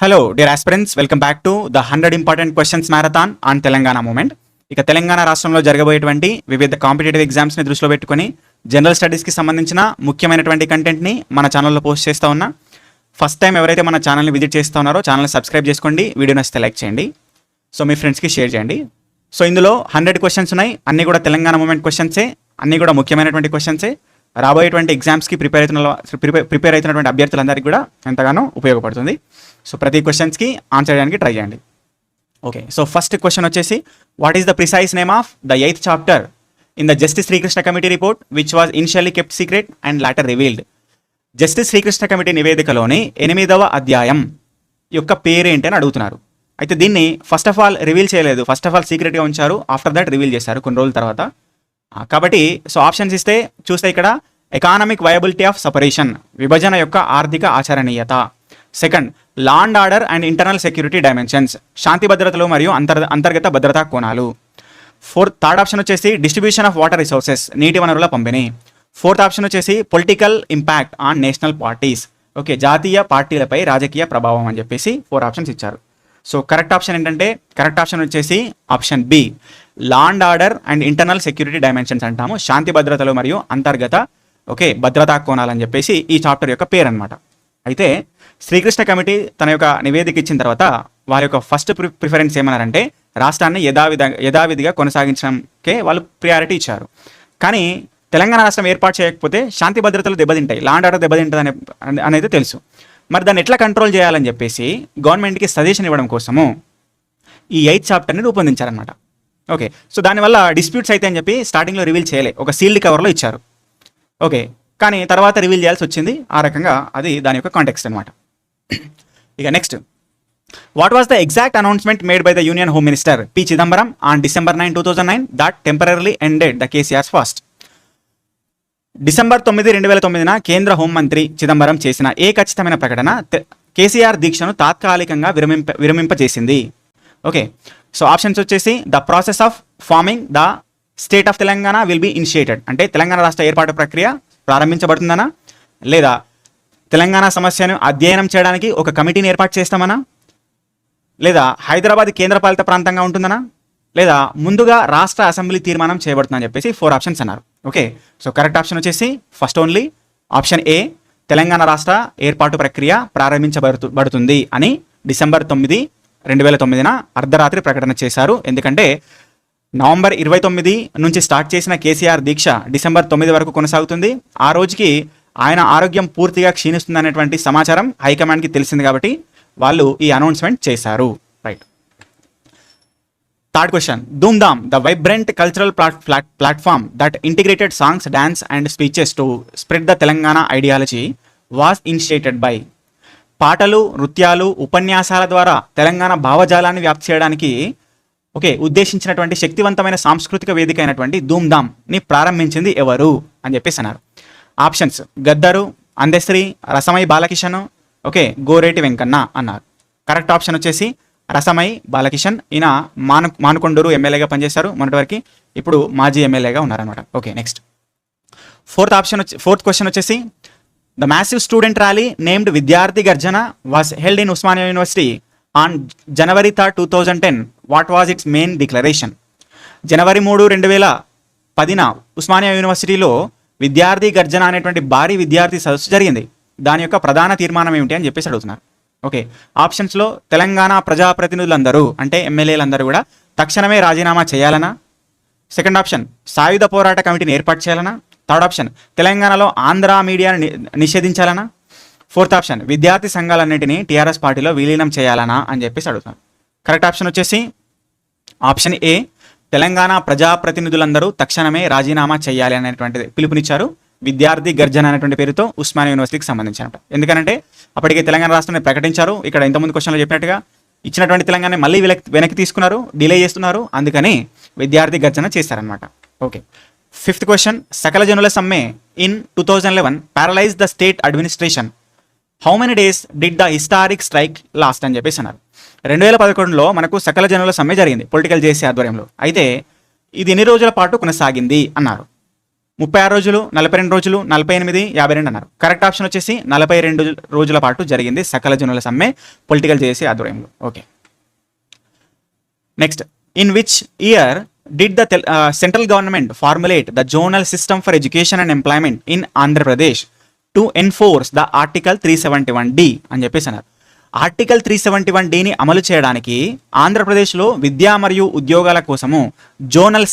Hello dear aspirants, welcome back to the 100 important questions marathon on Telangana movement. ఇక తెలంగాణ రాష్ట్రంలో జరగబోయేటువంటి వివిధ కాంపిటేటివ్ ఎగ్జామ్స్ని దృష్టిలో పెట్టుకొని జనరల్ స్టడీస్కి సంబంధించిన ముఖ్యమైనటువంటి కంటెంట్ని మన ఛానల్లో పోస్ట్ చేస్తూ ఉన్నా. ఫస్ట్ టైం ఎవరైతే మన ఛానల్ని విజిట్ చేస్తూ ఉన్నారో ఛానల్ని సబ్స్క్రైబ్ చేసుకోండి, వీడియో నచ్చితే లైక్ చేయండి, సో మీ ఫ్రెండ్స్కి షేర్ చేయండి. సో ఇందులో 100 క్వశ్చన్స్ ఉన్నాయి, అన్నీ కూడా తెలంగాణ మూమెంట్ క్వశ్చన్సే, అన్నీ కూడా ముఖ్యమైనటువంటి క్వశ్చన్సే. రాబోయేటువంటి ఎగ్జామ్స్కి ప్రిపేర్ అవుతున్నటువంటి అభ్యర్థులందరికీ కూడా ఎంతగానో ఉపయోగపడుతుంది. సో ప్రతి క్వశ్చన్స్కి ఆన్సర్ చేయడానికి ట్రై చేయండి. ఓకే, సో ఫస్ట్ క్వశ్చన్ వచ్చేసి, what is the precise name of the 8th chapter in the justice Srikrishna committee report which was initially kept secret and later revealed? Justice Srikrishna committee నివేదికలోని 8వ అధ్యాయం యొక్క పేరేంటి అని అడుగుతున్నారు. అయితే దీన్ని ఫస్ట్ ఆఫ్ ఆల్ రివీల్ చేయలేదు, ఫస్ట్ ఆఫ్ ఆల్ సీక్రెట్గా ఉంచారు, ఆఫ్టర్ దట్ రివీల్ చేశారు కొన్ని రోజుల తర్వాత. కాబట్టి సో ఆప్షన్స్ చూస్తే ఇక్కడ ఎకానమిక్ వయబిలిటీ ఆఫ్ సపరేషన్, విభజన యొక్క ఆర్థిక ఆచరణీయత. Second, law and order and internal security dimensions, శాంతి భద్రతలు మరియు అంతర్గత భద్రతా కోణాలు. థర్డ్ ఆప్షన్ వచ్చేసి డిస్ట్రిబ్యూషన్ ఆఫ్ వాటర్ రిసోర్సెస్, నీటి వనరుల పంపిణీ. ఫోర్త్ ఆప్షన్ వచ్చేసి political impact on national parties, okay, జాతీయ పార్టీలపై రాజకీయ ప్రభావం అని చెప్పేసి 4 ఆప్షన్స్ ఇచ్చారు. సో కరెక్ట్ ఆప్షన్ ఏంటంటే, కరెక్ట్ ఆప్షన్ వచ్చేసి option B, law and order and internal security dimensions అంటాము, శాంతి భద్రతలు మరియు అంతర్గత భద్రతా కోణాలు అని చెప్పేసి ఈ చాప్టర్ యొక్క పేరు అనమాట. అయితే శ్రీకృష్ణ కమిటీ తన యొక్క నివేదిక ఇచ్చిన తర్వాత వారి యొక్క ఫస్ట్ ప్రిఫరెన్స్ ఏమన్నారంటే రాష్ట్రాన్ని యథావిధిగా కొనసాగించడానికే వాళ్ళు ప్రియారిటీ ఇచ్చారు. కానీ తెలంగాణ రాష్ట్రం ఏర్పాటు చేయకపోతే శాంతి భద్రతలు దెబ్బతింటాయి, లా అండ్ ఆర్డర్ దెబ్బతింటుంది అనేది తెలుసు. మరి దాన్ని ఎట్లా కంట్రోల్ చేయాలని చెప్పేసి గవర్నమెంట్కి సజెషన్ ఇవ్వడం కోసము ఈ 8th చాప్టర్ని రూపొందించారనమాట. ఓకే, సో దానివల్ల డిస్ప్యూట్స్ అయితే అని చెప్పి స్టార్టింగ్లో రివీల్ చేయలే, ఒక సీల్డ్ కవర్లో ఇచ్చారు. ఓకే, కానీ తర్వాత రివీల్ చేయాల్సి వచ్చింది. ఆ రకంగా అది దాని యొక్క కాంటెక్స్ట్ అనమాట. ఇక next, what was the exact announcement made by the union home minister P Chidambaram on December 9, 2009 that temporary ended the KCR's fast? December 9, 2009 కేంద్ర హోంమంత్రి చిదంబరం చేసిన ఖచ్చితమైన ప్రకటన కేసీఆర్ దీక్షను తాత్కాలికంగా విరమింపజేసింది? ఓకే, సో ఆప్షన్స్ వచ్చేసి the process of forming the state of Telangana will be initiated, అంటే తెలంగాణ రాష్ట్ర ఏర్పాటు ప్రక్రియ ప్రారంభించబడుతుందనా, లేదా తెలంగాణ సమస్యను అధ్యయనం చేయడానికి ఒక కమిటీని ఏర్పాటు చేస్తామనా, లేదా హైదరాబాద్ కేంద్రపాలిత ప్రాంతంగా ఉంటుందనా, లేదా ముందుగా రాష్ట్ర అసెంబ్లీ తీర్మానం చేయబడుతుందని చెప్పేసి 4 ఆప్షన్స్ అన్నారు. ఓకే, సో కరెక్ట్ ఆప్షన్ వచ్చేసి first only option A, Telangana రాష్ట్ర ఏర్పాటు ప్రక్రియ ప్రారంభించబడుతుంది అని December 9, 2009 అర్ధరాత్రి ప్రకటన చేశారు. ఎందుకంటే November 29 నుంచి స్టార్ట్ చేసిన కేసీఆర్ దీక్ష December 9 వరకు కొనసాగుతుంది. ఆ రోజుకి ఆయన ఆరోగ్యం పూర్తిగా క్షీణిస్తుంది అనేటువంటి సమాచారం హైకమాండ్కి తెలిసింది కాబట్టి వాళ్ళు ఈ అనౌన్స్మెంట్ చేశారు. Right. Third question, Dhoom Dham the vibrant cultural platform that integrated songs, dance and speeches to spread the Telangana ideology was initiated by? పాటలు, నృత్యాలు, ఉపన్యాసాల ద్వారా తెలంగాణ భావజాలాన్ని వ్యాప్తి చేయడానికి ఉద్దేశించినటువంటి శక్తివంతమైన సాంస్కృతిక వేదిక అయినటువంటి ధూమ్ధామ్ని ప్రారంభించింది ఎవరు అని చెప్పేసి అన్నారు. ఆప్షన్స్ గద్దరు, అందశ్రీ, రసమై బాలకిషన్, గోరేటి వెంకన్న అన్నారు. కరెక్ట్ ఆప్షన్ వచ్చేసి రసమై బాలకిషన్. ఈయన మానుకొండూరు ఎమ్మెల్యేగా పనిచేశారు మొన్నటి వరకు, ఇప్పుడు మాజీ ఎమ్మెల్యేగా ఉన్నారనమాట. ఓకే, నెక్స్ట్ ఫోర్త్ క్వశ్చన్ వచ్చేసి, the massive student rally named విద్యార్థి గర్జన was held in Osmania university on January 3, 2010. What was it's main declaration? January 3, 2010 Osmania యూనివర్సిటీలో విద్యార్థి గర్జన అనేటువంటి భారీ విద్యార్థి సదస్సు జరిగింది. దాని యొక్క ప్రధాన తీర్మానం ఏమిటి అని చెప్పేసి అడుగుతున్నారు. ఓకే, ఆప్షన్స్లో తెలంగాణ ప్రజాప్రతినిధులందరూ అంటే ఎమ్మెల్యేలందరూ కూడా తక్షణమే రాజీనామా చేయాలనా, సెకండ్ ఆప్షన్ సాయుధ పోరాట కమిటీని ఏర్పాటు చేయాలనా, థర్డ్ ఆప్షన్ తెలంగాణలో ఆంధ్ర మీడియాను నిషేధించాలనా, ఫోర్త్ ఆప్షన్ విద్యార్థి సంఘాలన్నింటినీ టీఆర్ఎస్ పార్టీలో విలీనం చేయాలనా అని చెప్పేసి అడుగుతున్నారు. కరెక్ట్ ఆప్షన్ వచ్చేసి ఆప్షన్ ఏ, తెలంగాణ ప్రజాప్రతినిధులందరూ తక్షణమే రాజీనామా చేయాలి అనేటువంటిది పిలుపునిచ్చారు విద్యార్థి గర్జన అనేటువంటి పేరుతో ఉస్మానియా యూనివర్సిటీకి సంబంధించినట్టు. ఎందుకంటే అప్పటికే తెలంగాణ రాష్ట్రాన్ని ప్రకటించారు, ఇక్కడ ఇంతకుముందు క్వశ్చన్లో చెప్పినట్టుగా ఇచ్చినటువంటి తెలంగాణ మళ్ళీ వెనక్కి తీసుకున్నారు, డిలే చేస్తున్నారు, అందుకని విద్యార్థి గర్జన చేశారనమాట. Okay, fifth question, Sakala Janula Samme in 2011 paralyse the state administration. How many days did the historic strike last అని చెప్పేసి అన్నారు. 2011లో మనకు సకల జనుల సమ్మె జరిగింది పొలిటికల్ జేసీ ఆధ్వర్యంలో. అయితే ఇది ఎన్ని రోజుల పాటు కొనసాగింది అన్నారు. 36 రోజులు, 42 రోజులు, 48, 52 అన్నారు. కరెక్ట్ ఆప్షన్ వచ్చేసి 42 రోజుల పాటు జరిగింది సకల జనుల సమ్మె పొలిటికల్ జేఏసీ ఆధ్వర్యంలో. Okay, next, in which year did the central government formulate the zonal system for education and employment in Andhra Pradesh to enforce the article 371D అని చెప్పేసి అన్నారు. ఆర్టికల్ 371Dని అమలు చేయడానికి ఆంధ్రప్రదేశ్లో విద్యా మరియు ఉద్యోగాల కోసము జోనల్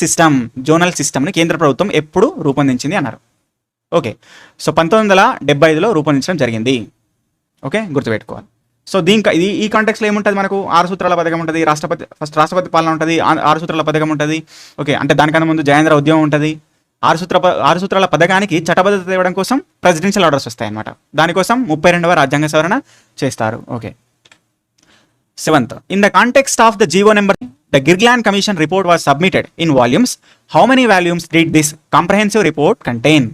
సిస్టమ్ని కేంద్ర ప్రభుత్వం ఎప్పుడు రూపొందించింది అన్నారు. ఓకే, సో 1975లో రూపొందించడం జరిగింది. ఓకే, గుర్తుపెట్టుకోవాలి. సో ఈ కాంటెక్స్లో ఏముంటుంది, మనకు 6 సూత్రాల పథకం ఉంటుంది, రాష్ట్రపతి పాలన ఉంటుంది, 6 సూత్రాల పథకం ఉంటుంది. ఓకే, అంటే దానికన్నా ముందు జయేంద్ర ఉద్యమం ఉంటుంది. 6 సూత్రాల పథకానికి చట్టబద్ధత ఇవ్వడం కోసం ప్రెసిడెన్షియల్ ఆర్డర్స్ వస్తాయి అన్నమాట. దానికోసం 32వ రాజ్యాంగ సవరణ చేస్తారు. Okay, 7th, in the context of the GO number the Girglani commission report was submitted in volumes. How many volumes did this comprehensive report contain?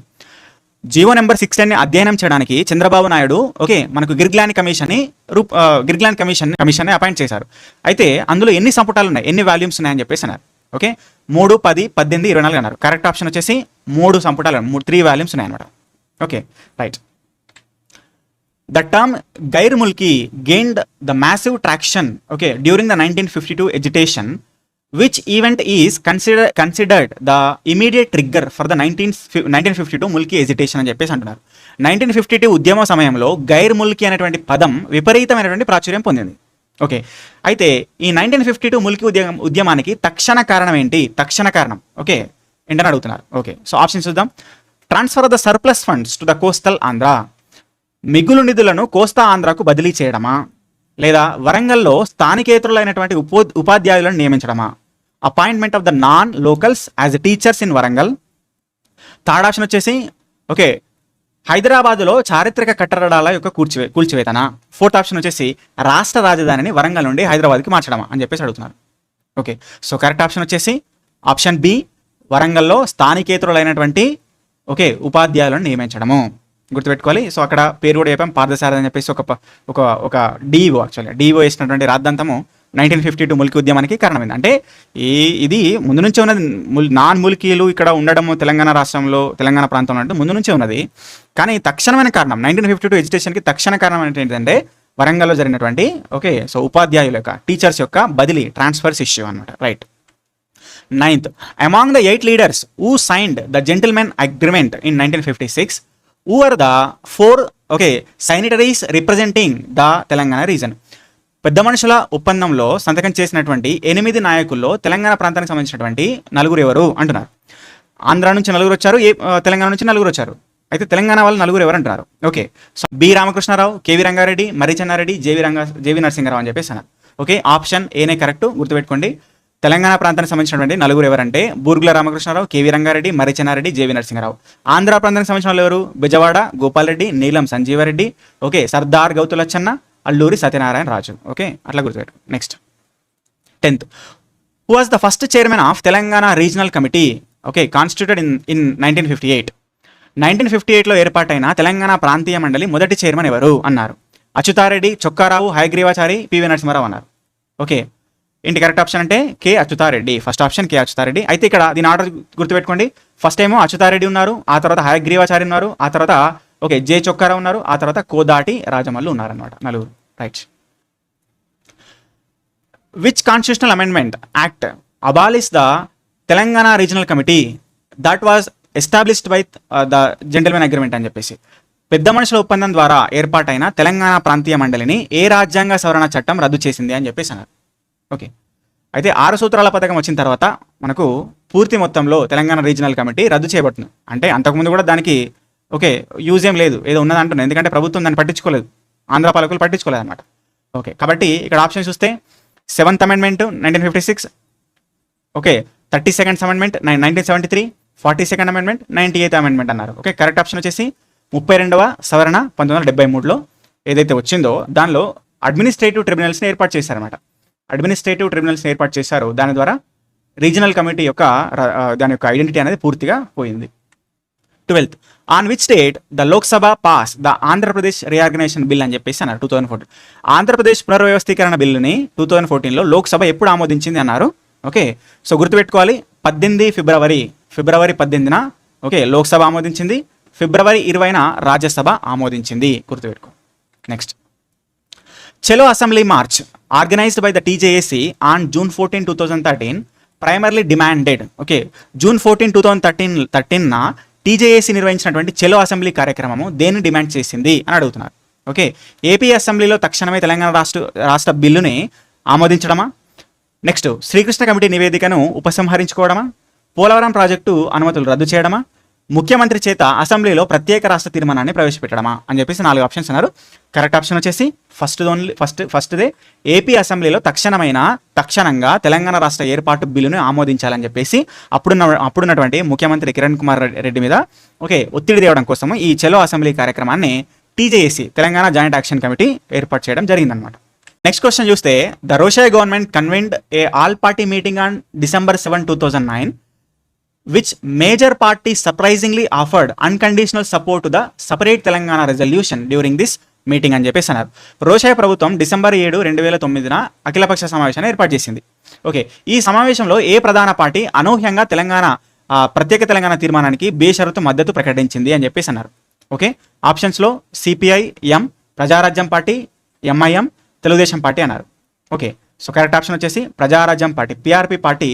GO number 610ని అధ్యయనం చేయడానికి చంద్రబాబు నాయుడు మనకు గిర్గ్లాన్ కమిషన్ అపాయింట్ చేశారు. అయితే అందులో ఎన్ని సంపుటాలు ఉన్నాయి, ఎన్ని వాల్యూమ్స్ ఉన్నాయని చెప్పేసి అన్నారు. ఓకే, 3, 10, 18, 24 అన్నారు. కరెక్ట్ ఆప్షన్ వచ్చేసి 3 సంపుటాలు, 3 వాల్యూమ్స్ ఉన్నాయి అనమాట. Okay, right. The term gair mulki gained the massive traction during the 1952 agitation. Which event is considered the immediate trigger for the 1952 Mulki agitation అని చెప్పేసి అంటున్నారు. 1952 ఉద్యమ సమయంలో గైర్ ముల్కీ అనేటువంటి పదం విపరీతమైనటువంటి ప్రాచుర్యం పొందింది. ఓకే, అయితే ఈ 1952 ముల్కీ ఉద్యమానికి తక్షణ కారణం ఏంటి? ఓకే, ఏంటని అడుగుతున్నారు. ఓకే, సో ఆప్షన్స్ చూద్దాం. Transfer of the surplus funds to the coastal Andhra, మిగులు నిధులను కోస్తా ఆంధ్రాకు బదిలీ చేయడమా, లేదా వరంగల్లో స్థానికేతరులైనటువంటి ఉపాధ్యాయులను నియమించడమా, appointment of the non locals as teachers in Warangal. Third option వచ్చేసి ఓకే, హైదరాబాదులో చారిత్రక కట్టడాల యొక్క కూల్చివేతన. ఫోర్త్ ఆప్షన్ వచ్చేసి రాష్ట్ర రాజధానిని వరంగల్ నుండి హైదరాబాద్కి మార్చడమా అని చెప్పేసి అడుగుతున్నారు. ఓకే, సో కరెక్ట్ ఆప్షన్ వచ్చేసి ఆప్షన్ బి, వరంగల్లో స్థానికేతరులైనటువంటి ఉపాధ్యాయులను నియమించడము. గుర్తుపెట్టుకోవాలి. సో అక్కడ పేరు కూడా చెప్పాం, పార్థసారథి అని చెప్పేసి ఒక డిఓ వేసినటువంటి రాద్ధాంతము 1952 ముల్కీ ఉద్యమానికి కారణమైంది. అంటే ఇది ముందు నుంచే ఉన్నది. నాన్ ముల్కీలు ఇక్కడ ఉండడము తెలంగాణ రాష్ట్రంలో, తెలంగాణ ప్రాంతంలో అంటే ముందు నుంచే ఉన్నది. కానీ తక్షణమైన కారణం 1952 ఎడ్యుకేషన్కి తక్షణ కారణం ఏంటంటే వరంగల్లో జరిగినటువంటి సో ఉపాధ్యాయుల యొక్క, టీచర్స్ యొక్క బదిలీ, ట్రాన్స్ఫర్స్ ఇష్యూ అనమాట. Right. 9th, among the 8 leaders who signed the gentleman agreement in 1956, who are the 4 signatories representing the Telangana region? పెద్ద మనుషుల ఒప్పందంలో సంతకం చేసినటువంటి 8 నాయకుల్లో తెలంగాణ ప్రాంతానికి సంబంధించినటువంటి 4 ఎవరు అంటున్నారు. ఆంధ్ర నుంచి 4 వచ్చారు, తెలంగాణ నుంచి 4 వచ్చారు. అయితే తెలంగాణ వాళ్ళు 4 ఎవరు అంటున్నారు. Okay, so B Ramakrishna Rao, KV Ranga Reddy, Marri Chenna Reddy, JV Narasimha Rao అని చెప్పేసి అన్నారు. ఓకే, ఆప్షన్ ఏనే కరెక్ట్, గుర్తుపెట్టుకోండి. తెలంగాణ ప్రాంతానికి సంబంధించినటువంటి 4 ఎవరంటే బూర్గుల రామకృష్ణారావు, కేవి రంగారెడ్డి, మర్రి చెన్నారెడ్డి, జేవి నరసింహారావు. ఆంధ్ర ప్రాంతానికి సంబంధించిన వాళ్ళు ఎవరు? బెజవాడ గోపాల్ రెడ్డి, నీలం సంజీవరెడ్డి, సర్దార్ గౌతులచ్చన్న, అల్లూరి సత్యనారాయణ రాజు. ఓకే, అట్లా గుర్తుపెట్టు. Next 10th, who was the first chairman of Telangana regional committee constituted in 1958? 1958లో ఏర్పాటైన తెలంగాణ ప్రాంతీయ మండలి మొదటి చైర్మన్ ఎవరు అన్నారు. అచ్యుతారెడ్డి, చొక్కారావు, హయగ్రీవాచారి, పివి నరసింహారావు అన్నారు. ఓకే, ఏంటి కరెక్ట్ ఆప్షన్ అంటే K Achyuta Reddy. First option K Achyuta Reddy. అయితే ఇక్కడ దీని ఆర్డర్ గుర్తుపెట్టుకోండి. ఫస్ట్ ఏమో అచ్యుతారెడ్డి ఉన్నారు, ఆ తర్వాత హయగ్రీవాచారి ఉన్నారు, ఆ తర్వాత జే చొక్కారావు ఉన్నారు, ఆ తర్వాత కోదాటి రాజమల్లు ఉన్నారనమాట, 4. Right. Which constitutional amendment act abolish the Telangana regional committee that was established by the gentlemen agreement అని చెప్పేసి, పెద్ద మనుషుల ఒప్పందం ద్వారా ఏర్పాటైన తెలంగాణ ప్రాంతీయ మండలిని ఏ రాజ్యాంగ సవరణ చట్టం రద్దు చేసింది అని చెప్పేసి అన్నారు. ఓకే, అయితే 6 సూత్రాల పథకం వచ్చిన తర్వాత మనకు పూర్తి మొత్తంలో తెలంగాణ రీజనల్ కమిటీ రద్దు చేయబడుతుంది. అంటే అంతకుముందు కూడా దానికి యూజ్ ఏం లేదు, ఏదో ఉన్నదంటున్నాను. ఎందుకంటే ప్రభుత్వం దాన్ని పట్టించుకోలేదు, ఆంధ్ర పాలకులు పట్టించుకోలేదు అనమాట. ఓకే, కాబట్టి ఇక్కడ ఆప్షన్ చూస్తే 7th amendment 1956, 32nd amendment 1973, 42nd amendment, 98th amendment అన్నారు. ఓకే, కరెక్ట్ ఆప్షన్ వచ్చేసి 32వ సవరణ 1973లో ఏదైతే వచ్చిందో దానిలో అడ్మినిస్ట్రేటివ్ ట్రిబ్యునల్స్ని ఏర్పాటు చేశారనమాట. ఏర్పాటు చేశారు. దాని ద్వారా రీజనల్ కమిటీ యొక్క దాని యొక్క ఐడెంటిటీ అనేది పూర్తిగా పోయింది. 12th, on which state the Lok Sabha pass the Andhra Pradesh reorganisation bill అని చెప్పేసి అన్నారు. 2014 ఆంధ్రప్రదేశ్ పునర్వ్యవస్థీకరణ బిల్లుని 2014లో లోక్సభ ఎప్పుడు ఆమోదించింది అన్నారు. ఓకే, సో గుర్తుపెట్టుకోవాలి. 18 ఫిబ్రవరి 18న ఓకే, లోక్సభ ఆమోదించింది, ఫిబ్రవరి 20న రాజ్యసభ ఆమోదించింది, గుర్తుపెట్టుకో. Next, Chalo assembly march organised by the TJAC on June 14, 2013 primarily demanded. Okay, June 14, 2013న టీజేఏసీ నిర్వహించినటువంటి చలో అసెంబ్లీ కార్యక్రమము దేన్ని డిమాండ్ చేసింది అని అడుగుతున్నారు. ఓకే, ఏపీ అసెంబ్లీలో తక్షణమే తెలంగాణ రాష్ట్ర బిల్లుని ఆమోదించడమా, నెక్స్ట్ శ్రీకృష్ణ కమిటీ నివేదికను ఉపసంహరించుకోవడమా, పోలవరం ప్రాజెక్టు అనుమతులు రద్దు చేయడమా, ముఖ్యమంత్రి చేత అసెంబ్లీలో ప్రత్యేక రాష్ట్ర తీర్మానాన్ని ప్రవేశపెట్టడమా అని చెప్పేసి 4 ఆప్షన్స్ అన్నారు. కరెక్ట్ ఆప్షన్ వచ్చేసి ఫస్ట్దే ఏపీ అసెంబ్లీలో తక్షణంగా తెలంగాణ రాష్ట్ర ఏర్పాటు బిల్లును ఆమోదించాలని చెప్పేసి అప్పుడున్నటువంటి ముఖ్యమంత్రి కిరణ్ కుమార్ రెడ్డి మీద ఓకే ఒత్తిడి తేవడం కోసం ఈ చలో అసెంబ్లీ కార్యక్రమాన్ని TJAC Telangana joint action committee ఏర్పాటు చేయడం జరిగిందనమాట. నెక్స్ట్ క్వశ్చన్ చూస్తే, the Rosaiah government convened a all party meeting on December 7, 2009 which major party surprisingly offered unconditional support to the separate Telangana resolution during this meeting అని చెప్పేసి అన్నారు. రోషయ్య ప్రభుత్వం December 7, 2009న అఖిలపక్ష సమావేశాన్ని ఏర్పాటు చేసింది. ఓకే, ఈ సమావేశంలో ఏ ప్రధాన పార్టీ అనూహ్యంగా ప్రత్యేక తెలంగాణ తీర్మానానికి బేషరతు మద్దతు ప్రకటించింది అని చెప్పేసి అన్నారు. ఓకే, ఆప్షన్స్లో CPI M, Praja Rajyam party MIM, Telugu Desam party అన్నారు. ఓకే, సో కరెక్ట్ ఆప్షన్ వచ్చేసి Praja Rajyam party, PRP party.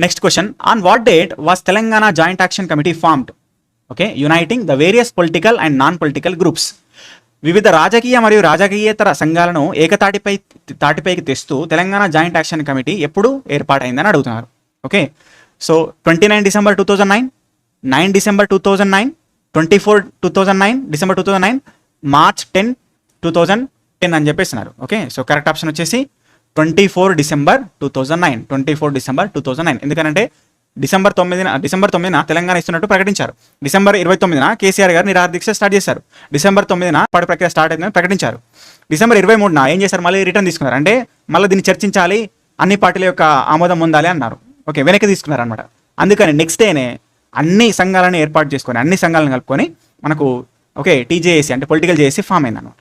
Next question, on what date was Telangana joint action committee formed? Okay, uniting the various political and non political groups. వివిధ రాజకీయ మరియు రాజకీయేతర సంఘాలను తాటిపైకి తెస్తూ Telangana joint action committee ఎప్పుడు ఏర్పాటైందని అడుగుతున్నారు. Okay, so 29 December 2009, 9 December 2009, 24 2009, December 2009, March 10, 2010 అని చెప్పేస్తున్నారు. Okay, so correct option వచ్చేసి 24 December 2009, 24 December 2009. ఎందుకంటే December 9న తెలంగాణ ఇస్తున్నట్టు ప్రకటించారు. December 29న కేసీఆర్ గారు నిరాహార దీక్ష స్టార్ట్ చేశారు. December 9న పాడు ప్రక్రియ స్టార్ట్ అయిందని ప్రకటించారు. December 23న ఏం చేశారు, మళ్ళీ రిటర్న్ తీసుకున్నారు. అంటే మళ్ళీ దీన్ని చర్చించాలి, అన్ని పార్టీల యొక్క ఆమోదం పొందాలి అన్నారు. ఓకే, వెనక్కి తీసుకున్నారు అనమాట. అందుకని నెక్స్ట్ డేనే అన్ని సంఘాలను ఏర్పాటు చేసుకొని అన్ని సంఘాలను కలుపుకొని మనకు ఓకే టీజేఏసీ అంటే పొలిటికల్ జేఏసీ ఫామ్ అయింది అనమాట.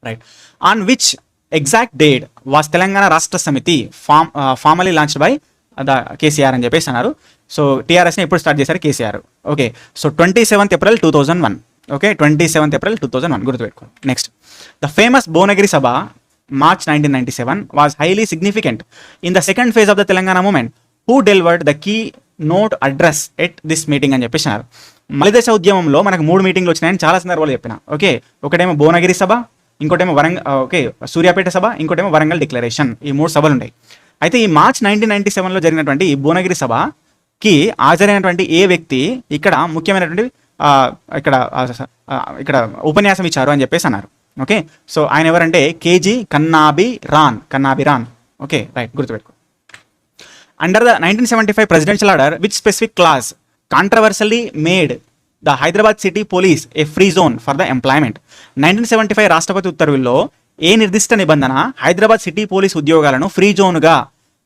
Right. On which exact date was Telangana రాష్ట్ర సమితి formally launched by the KCR అని చెప్పేసి అన్నారు. సో టీఆర్ఎస్ని ఎప్పుడు స్టార్ట్ చేశారు, KCR. Okay, so 27th April 2001. Okay, 27th April 2001 గుర్తుపెట్టుకో. Next, the famous Bhuvanagiri Sabha March 1997 was highly significant in the second phase of the Telangana movement. Who delivered the key note address at this meeting అని చెప్పేసి అన్నారు. మలిదశ ఉద్యమంలో మనకు 3 మీటింగ్లు వచ్చినాయని చాలా సందర్భాలు చెప్పిన. ఓకే, ఒకటేమో భువనగిరి సభ, ఇంకోటేమో సూర్యాపేట సభ, ఇంకోటేమో వరంగల్ డిక్లరేషన్. ఈ 3 సభలు ఉన్నాయి. అయితే ఈ March 1997లో జరిగినటువంటి ఈ భువనగిరి సభకి హాజరైనటువంటి ఏ వ్యక్తి ఇక్కడ ముఖ్యమైనటువంటి ఇక్కడ ఉపన్యాసం ఇచ్చారు అని చెప్పేసి అన్నారు. ఓకే, సో ఆయన ఎవరంటే కేజీ కన్నాబిరాన్. ఓకే, రైట్, గుర్తుపెట్టుకో. Under the 1975 presidential order which specific clause controversially made the Hyderabad city police a free zone for the employment. 1975 రాష్ట్రపతి ఉత్తర్వుల్లో ఏ నిర్దిష్ట నిబంధన హైదరాబాద్ సిటీ పోలీస్ ఉద్యోగాలను ఫ్రీ జోన్గా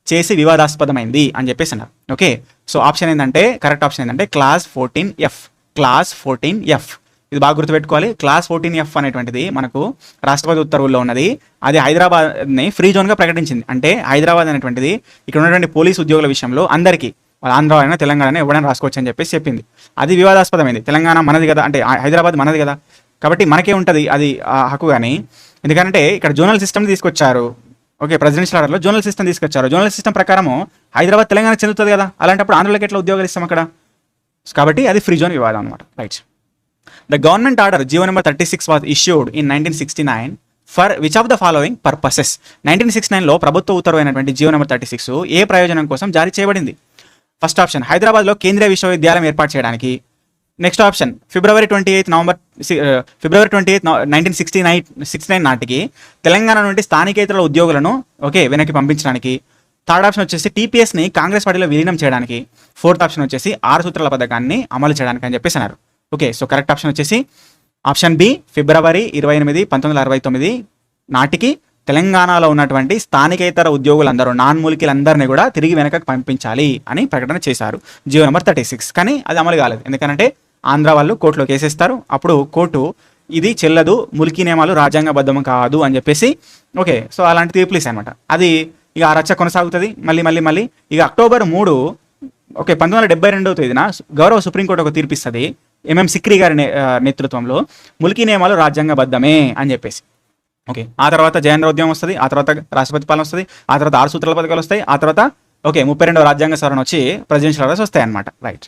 చేసి వివాదాస్పదమైంది అని చెప్పేసి అన్నారు. ఓకే, సో ఆప్షన్ ఏంటంటే కరెక్ట్ ఆప్షన్ ఏంటంటే క్లాస్ 14F. ఇది బాగా గుర్తుపెట్టుకోవాలి. క్లాస్ 14F అనేటువంటిది మనకు రాష్ట్రపతి ఉత్తర్వుల్లో ఉన్నది. అది హైదరాబాద్ని ఫ్రీ జోన్గా ప్రకటించింది. అంటే హైదరాబాద్ అనేటువంటిది ఇక్కడ ఉన్నటువంటి పోలీసు ఉద్యోగుల విషయంలో అందరికీ ఆంధ్ర అయినా తెలంగాణ ఎవరైనా రాసుకోవచ్చు అని చెప్పేసి చెప్పింది. అది వివాదాస్పదమైంది. తెలంగాణ మనది కదా, అంటే హైదరాబాద్ మనది కదా, కాబట్టి మనకే ఉంటుంది అది హక్కు. కానీ ఎందుకంటే ఇక్కడ జోనల్ సిస్టమ్ తీసుకొచ్చారు. ఓకే, ప్రెసిడెన్షియల్ ఆర్డర్లో జోనల్ సిస్టమ్ తీసుకొచ్చారు. జోనల్ సిస్టమ్ ప్రకారము హైదరాబాద్ తెలంగాణ చెందుతుంది కదా, అలాంటప్పుడు ఆంధ్రలోకి ఎట్లా ఉద్యోగాలు ఇస్తాం అక్కడ. కాబట్టి అది ఫ్రీ జోన్ వివాదం అనమాట. Right. The government order GO number 36 was issued in 1969 for which of the following purposes? 1969లో ప్రభుత్వ ఉత్తర్వు అయినటువంటి జీవో నెంబర్ 36 ఏ ప్రయోజనం కోసం జారీ చేయబడింది? ఫస్ట్ ఆప్షన్ హైదరాబాద్లో కేంద్రీయ విశ్వవిద్యాలయం ఏర్పాటు చేయడానికి. నెక్స్ట్ ఆప్షన్ February 28, 1969 నాటికి తెలంగాణ నుండి స్థానికేతర ఉద్యోగులను ఓకే వెనక్కి పంపించడానికి. థర్డ్ ఆప్షన్ వచ్చేసి టీపీఎస్ని కాంగ్రెస్ పార్టీలో విలీనం చేయడానికి. ఫోర్త్ ఆప్షన్ వచ్చేసి 6 సూత్రాల పథకాన్ని అమలు చేయడానికి అని చెప్పేసి అన్నారు. ఓకే, సో కరెక్ట్ ఆప్షన్ వచ్చేసి ఆప్షన్ బి February 28, 1969 నాటికి తెలంగాణలో ఉన్నటువంటి స్థానికేతర ఉద్యోగులందరూ నాన్ మూలికలందరినీ కూడా తిరిగి వెనకకు పంపించాలి అని ప్రకటన చేశారు జీవో నెంబర్ 36. కానీ అది అమలు కాలేదు. ఎందుకంటే ఆంధ్ర వాళ్ళు కోర్టులో కేసేస్తారు. అప్పుడు కోర్టు ఇది చెల్లదు, ములికి నియమాలు రాజ్యాంగబద్ధం కాదు అని చెప్పేసి ఓకే సో అలాంటి తీర్పులు ఇస్తాయి అనమాట. అది ఇక ఆ రచ్చ కొనసాగుతుంది మళ్ళీ. ఇక October 3 ఓకే 1972వ తేదీన గౌరవ సుప్రీంకోర్టు ఒక తీర్పిస్తుంది ఎంఎం సిక్రీ గారి నేతృత్వంలో ముల్కీ నియమాలు రాజ్యాంగబద్ధమే అని చెప్పేసి. ఓకే, ఆ తర్వాత జయేంద్ర ఉద్యమం వస్తుంది, ఆ తర్వాత రాష్ట్రపతి పాలన వస్తుంది, ఆ తర్వాత 6 సూత్రాల పథకాలు వస్తాయి, ఆ తర్వాత 32వ రాజ్యాంగ సవరణ వచ్చి ప్రెసిడెన్షియల్ ఆర్డర్స్ వస్తాయి అనమాట. Right.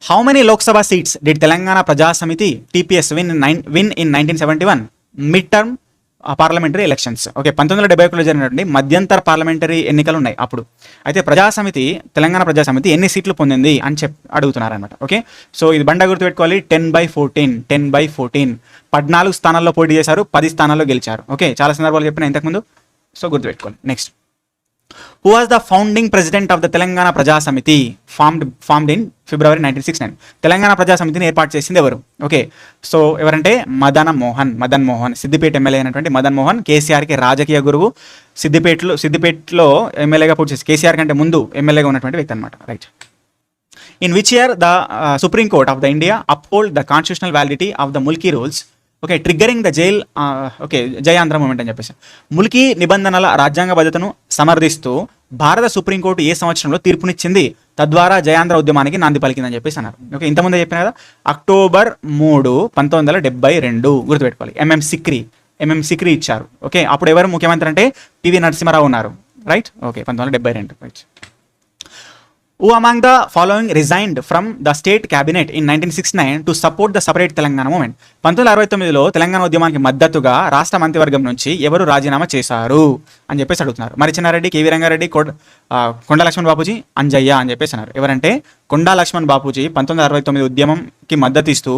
How many Lok Sabha seats did Telangana Praja Samithi TPS win in 1971 mid term parliamentary elections? Okay, 1971లో జరిగినటువంటి మధ్యంతర పార్లమెంటరీ ఎన్నికలు ఉన్నాయి అప్పుడు. అయితే ప్రజాసమితి, తెలంగాణ ప్రజాసమితి ఎన్ని సీట్లు పొందింది అని అడుగుతున్నారు అనమాట. ఓకే, సో ఇది బండ గుర్తుపెట్టుకోవాలి. 10/14 14 స్థానాల్లో పోటీ చేశారు, 10 స్థానాల్లో గెలిచారు. ఓకే, చాలా సందర్భాలు చెప్పిన ఇంతకుముందు, సో గుర్తుపెట్టుకోవాలి. Next, who was the founding president of the Telangana Praja సమితి ఫార్మ్డ్ ఇన్ February 1969? తెలంగాణ ప్రజా సమితిని ఏర్పాటు చేసింది ఎవరు? ఓకే, సో ఎవరంటే మదన్ మోహన్, సిద్దిపేట ఎమ్మెల్యే అయినటువంటి మదన్ మోహన్, కేసీఆర్కి రాజకీయ గురువు. సిద్దిపేటలో ఎమ్మెల్యేగా పోటీ చేసి కేసీఆర్ కంటే ముందు ఎమ్మెల్యేగా ఉన్నటువంటి వ్యక్తి అనమాట. Right. In which year the supreme court of the India uphold the constitutional validity of the Mulki rules? Okay, triggering the జై ఆంధ్ర మూమెంట్ అని చెప్పేసి ముల్కీ నిబంధనల రాజ్యాంగబద్ధతను సమర్థిస్తూ భారత సుప్రీంకోర్టు ఏ సంవత్సరంలో తీర్పునిచ్చింది, తద్వారా జయాంధ్ర ఉద్యమానికి నాంది పలికిందని చెప్పేసి అన్నారు. ఓకే, ఇంతకుముందే చెప్పిన కదా, October 3, 1972 గుర్తుపెట్టుకోవాలి. ఎంఎం సిక్రీ ఇచ్చారు. ఓకే, అప్పుడు ఎవరు ముఖ్యమంత్రి అంటే పివి నరసింహారావు ఉన్నారు. Right. Okay, 1972. Right. Who among the following resigned from the state cabinet in 1969 to support the separate Telangana movement? 1969లో తెలంగాణ ఉద్యమానికి మద్దతుగా రాష్ట్ర మంత్రివర్గం నుంచి ఎవరు రాజీనామా చేశారు అని చెప్పేసి అడుగుతున్నారు. మరి చిన్నారెడ్డి, కేవీ రంగారెడ్డి, కొండా లక్ష్మణ్ బాపూజీ, అంజయ్య అని చెప్పేసి అన్నారు. ఎవరంటే కొండా లక్ష్మణ్ బాపూజీ 1969 ఉద్యమంకి మద్దతు ఇస్తూ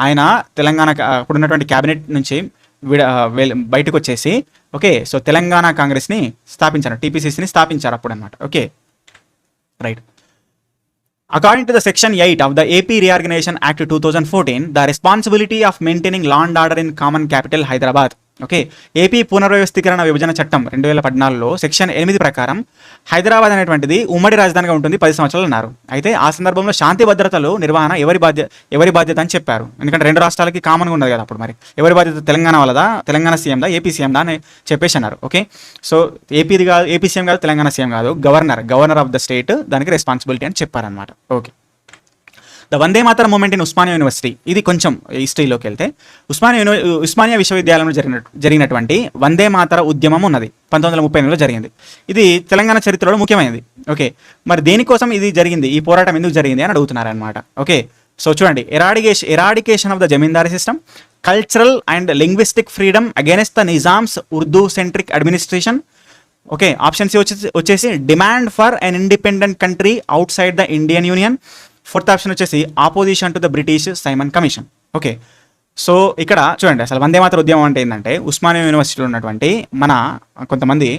ఆయన తెలంగాణ ఇప్పుడున్నటువంటి క్యాబినెట్ నుంచి బయటకు వచ్చేసి, ఓకే, సో తెలంగాణ కాంగ్రెస్ని స్థాపించారు, టీపీసీసీని స్థాపించారు అప్పుడు అనమాట. Okay, right. According to the Section 8 of the AP Reorganization Act 2014, the responsibility of maintaining law and order in common capital Hyderabad. Okay, AP పునర్వ్యవస్థీకరణ విభజన చట్టం 2014లో సెక్షన్ 8 ప్రకారం హైదరాబాద్ అనేటువంటిది ఉమ్మడి రాజధానిగా ఉంటుంది 10 సంవత్సరాలు అన్నారు. అయితే ఆ సందర్భంలో శాంతి భద్రతలు నిర్వహణ ఎవరి బాధ్యత అని చెప్పారు. ఎందుకంటే రెండు రాష్ట్రాలకి కామన్గా ఉన్నది కదా అప్పుడు. మరి ఎవరి బాధ్యత? తెలంగాణ వాళ్ళదా, తెలంగాణ సీఎందా, ఏపీ సీఎందా అని చెప్పేసి అన్నారు. ఓకే, సో ఏపీ సీఎం కాదు, తెలంగాణ సీఎం కాదు, గవర్నర్ ఆఫ్ ద స్టేట్ దానికి రెస్పాన్సిబిలిటీ అని చెప్పారనమాట. Okay, the Vande Mataram movement in Osmania university. ఇది కొంచెం హిస్టరీలోకి వెళ్తే ఉస్మానియా విశ్వవిద్యాలయంలో జరిగినటువంటి వందే మాతర ఉద్యమం ఉన్నది 1938లో జరిగింది. ఇది తెలంగాణ చరిత్రలో ముఖ్యమైనది. ఓకే, మరి దేనికోసం ఇది జరిగింది, ఈ పోరాటం ఎందుకు జరిగింది అని అడుగుతున్నారు అనమాట. ఓకే, సో చూడండి, eradication of the zamindari system, cultural and linguistic freedom against the Nizam's Urdu centric administration. Okay, option C వచ్చేసి demand for an independent country outside the Indian union. Fourth option వచ్చేసి opposition to the British Simon commission. Okay, so ఇక్కడ చూడండి, అసలు వందే మాతర ఉద్యమం అంటే ఏంటంటే ఉస్మానియా యూనివర్సిటీలో ఉన్నటువంటి మన కొంతమంది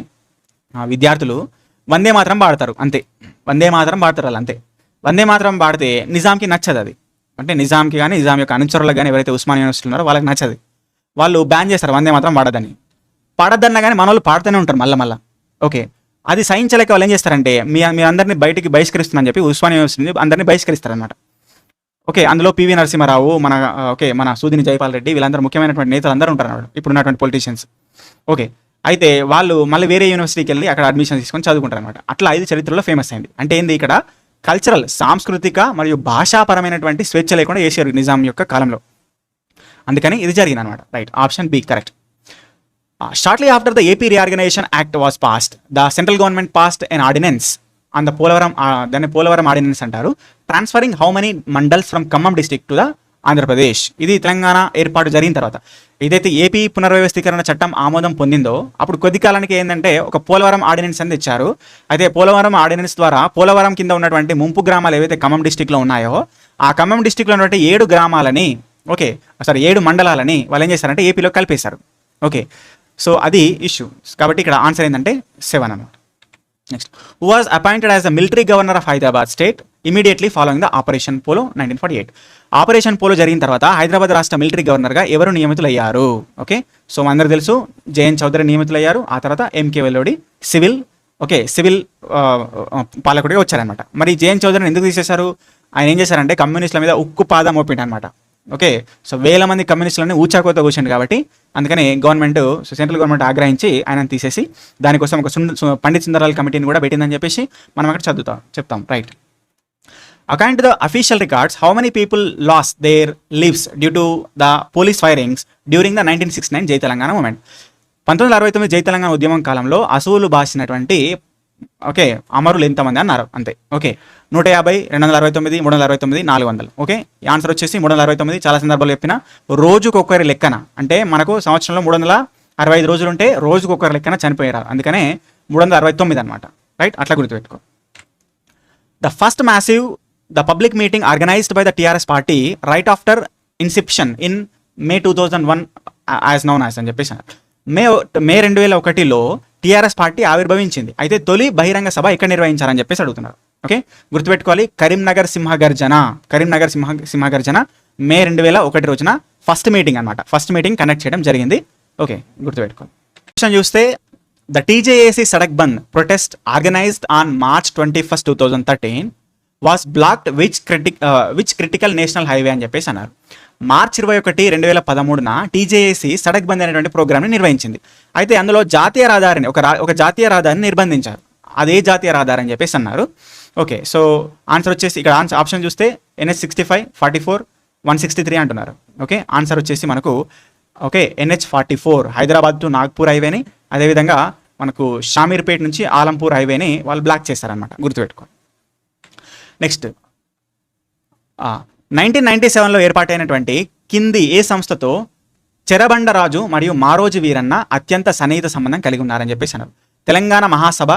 విద్యార్థులు వందే మాతరం పాడతారు అంతే. వందే మాతరం పాడతారు వాళ్ళు అంతే. వందే మాతరం పాడితే నిజాంకి నచ్చదు అది. అంటే నిజాంకి కానీ నిజాం యొక్క అనుచరులకు కానీ ఎవరైతే ఉస్మానియా యూనివర్సిటీ ఉన్నారో వాళ్ళకి నచ్చదు. వాళ్ళు బ్యాన్ చేస్తారు వందే మాతరం పాడద్దన్నా కానీ మన వాళ్ళు పాడుతూనే ఉంటారు మళ్ళీ. ఓకే, అది సహించలేక వాళ్ళు ఏం చేస్తారంటే మీ అందరినీ బయటికి బహిష్కరిస్తుందని చెప్పి ఉస్మానియా యూనివర్సిటీని అందరినీ బహిష్కరిస్తారనమాట. ఓకే, అందులో పివి నరసింహారావు, మన సూదిని జైపాల్ రెడ్డి, వీళ్ళందరూ ముఖ్యమైనటువంటి నేతలు అందరూ ఉంటారు అన్నమాట, ఇప్పుడు ఉన్నటువంటి పొలిటీషియన్స్. ఓకే, అయితే వాళ్ళు మళ్ళీ వేరే యూనివర్సిటీకి వెళ్ళి అక్కడ అడ్మిషన్ తీసుకొని చదువుకుంటారు అనమాట. అట్లా ఇది చరిత్రలో ఫేమస్ అయింది. అంటే ఏంది, ఇక్కడ కల్చరల్, సాంస్కృతిక మరియు భాషాపరమైనటువంటి స్వేచ్ఛ లేకుండా చేశారు నిజాం యొక్క కాలంలో. అందుకని ఇది జరిగింది అనమాట. Right, option B correct. Shortly after the AP Reorganization Act was passed, the central government passed an ordinance on the దాన్ని పోలవరం ఆర్డినెన్స్ అంటారు, transferring how many mandals from Khammam district to the Andhra Pradesh. ఇది తెలంగాణ ఏర్పాటు జరిగిన తర్వాత ఏదైతే ఏపీ పునర్వ్యవస్థీకరణ చట్టం ఆమోదం పొందిందో అప్పుడు కొద్ది కాలానికి ఏంటంటే ఒక పోలవరం ఆర్డినెన్స్ అని తెచ్చారు. అయితే పోలవరం ఆర్డినెన్స్ ద్వారా పోలవరం కింద ఉన్నటువంటి ముంపు గ్రామాలు ఏవైతే ఖమ్మం డిస్ట్రిక్ట్లో ఉన్నాయో ఆ ఖమ్మం డిస్ట్రిక్ట్లో ఉన్నటువంటి 7 గ్రామాలని, ఓకే, 7 మండలాలని వాళ్ళు ఏం చేశారంటే ఏపీలో కలిపేశారు. ఓకే, సో అది ఇష్యూ. కాబట్టి ఇక్కడ ఆన్సర్ ఏంటంటే 7 అన్నమాట. Next, who was appointed as the military governor of Hyderabad state immediately following the operation polo 1948. Operation polo జరిగిన తర్వాత హైదరాబాద్ రాష్ట్ర మిలిటరీ గవర్నర్గా ఎవరు నియమితులయ్యారు? ఓకే, సో అందరూ తెలుసు జేఎన్ చౌదరి నియమితులయ్యారు. ఆ తర్వాత ఎంకే వెల్లోడి సివిల్ పాలకుడిగా వచ్చారనమాట. మరి జేఎన్ చౌదరిని ఎందుకు తీసేశారు? ఆయన ఏం చేశారంటే కమ్యూనిస్టుల మీద ఉక్కు పాదం మోపిండు అనమాట. ఓకే, సో వేల మంది కమ్యూనిస్టులని ఊచాకోత కూర్చోండి కాబట్టి అందుకని గవర్నమెంట్, సెంట్రల్ గవర్నమెంట్ ఆగ్రహించి ఆయన తీసేసి దానికోసం ఒక పండిత్ సుందరలాల్ కమిటీని కూడా పెట్టిందని చెప్పేసి మనం అక్కడ చెప్తాం. Right. According to the official records, how many people lost their lives due to the police firings during the 1969 జై తెలంగాణ మూమెంట్? 1969 జై తెలంగాణ ఉద్యమం కాలంలో అసువులు బాసినటువంటి ఓకే అమరులు ఎంతమంది అన్నారు అంతే. ఓకే, 150, 269, 369, 400. ఓకే, ఆన్సర్ వచ్చేసి 369. చాలా సందర్భాలు చెప్పిన రోజుకొకరి లెక్కన, అంటే మనకు సంవత్సరంలో 365 రోజులు ఉంటే రోజుకొకరి లెక్కన చనిపోయారు, అందుకనే 369 అనమాట. రైట్, అట్లా గుర్తుపెట్టుకో. The public meeting organized by the TRS party right after inception in May 2001 as known as అని చెప్పేసి మే 2001లో టీఆర్ఎస్ పార్టీ ఆవిర్భవించింది. అయితే తొలి బహిరంగ సభ ఎక్కడ నిర్వహించారని చెప్పేసి అడుగుతున్నారు. ఓకే, గుర్తుపెట్టుకోవాలి, కరీంనగర్ సింహగర్జన మే 2001 రోజున ఫస్ట్ మీటింగ్ అనమాట. ఫస్ట్ మీటింగ్ కండక్ట్ చేయడం జరిగింది. ఓకే, గుర్తుపెట్టుకోవాలి. క్వశ్చన్ చూస్తే the TJAC Sadak bandh protest organised on March 21, 2013 was blocked which critical national highway అని చెప్పేసి అన్నారు. March 21, 2013 టీజేఏసీ సడక్ బంద్ అనేటువంటి ప్రోగ్రామ్ని నిర్వహించింది. అయితే అందులో జాతీయ రహదారిని ఒక జాతీయ రహదారిని నిర్బంధించారు. అదే జాతీయ రహదారి అని చెప్పేసి అన్నారు. ఓకే, సో ఆన్సర్ వచ్చేసి ఇక్కడ ఆప్షన్ చూస్తే NH 65, 44, 163 అంటున్నారు. ఓకే, ఆన్సర్ వచ్చేసి మనకు okay NH 44 Hyderabad to Nagpur హైవేని, అదేవిధంగా మనకు షామీర్పేట్ నుంచి ఆలంపూర్ హైవేని వాళ్ళు బ్లాక్ చేశారనమాట, గుర్తుపెట్టుకోండి. నెక్స్ట్ 1997లో ఏర్పాటైనటువంటి కింది ఏ సంస్థతో చెరబండరాజు మరియు మారోజు వీరన్న అత్యంత సన్నిహిత సంబంధం కలిగి ఉన్నారని చెప్పేసి అన్నారు. Telangana Mahasabha,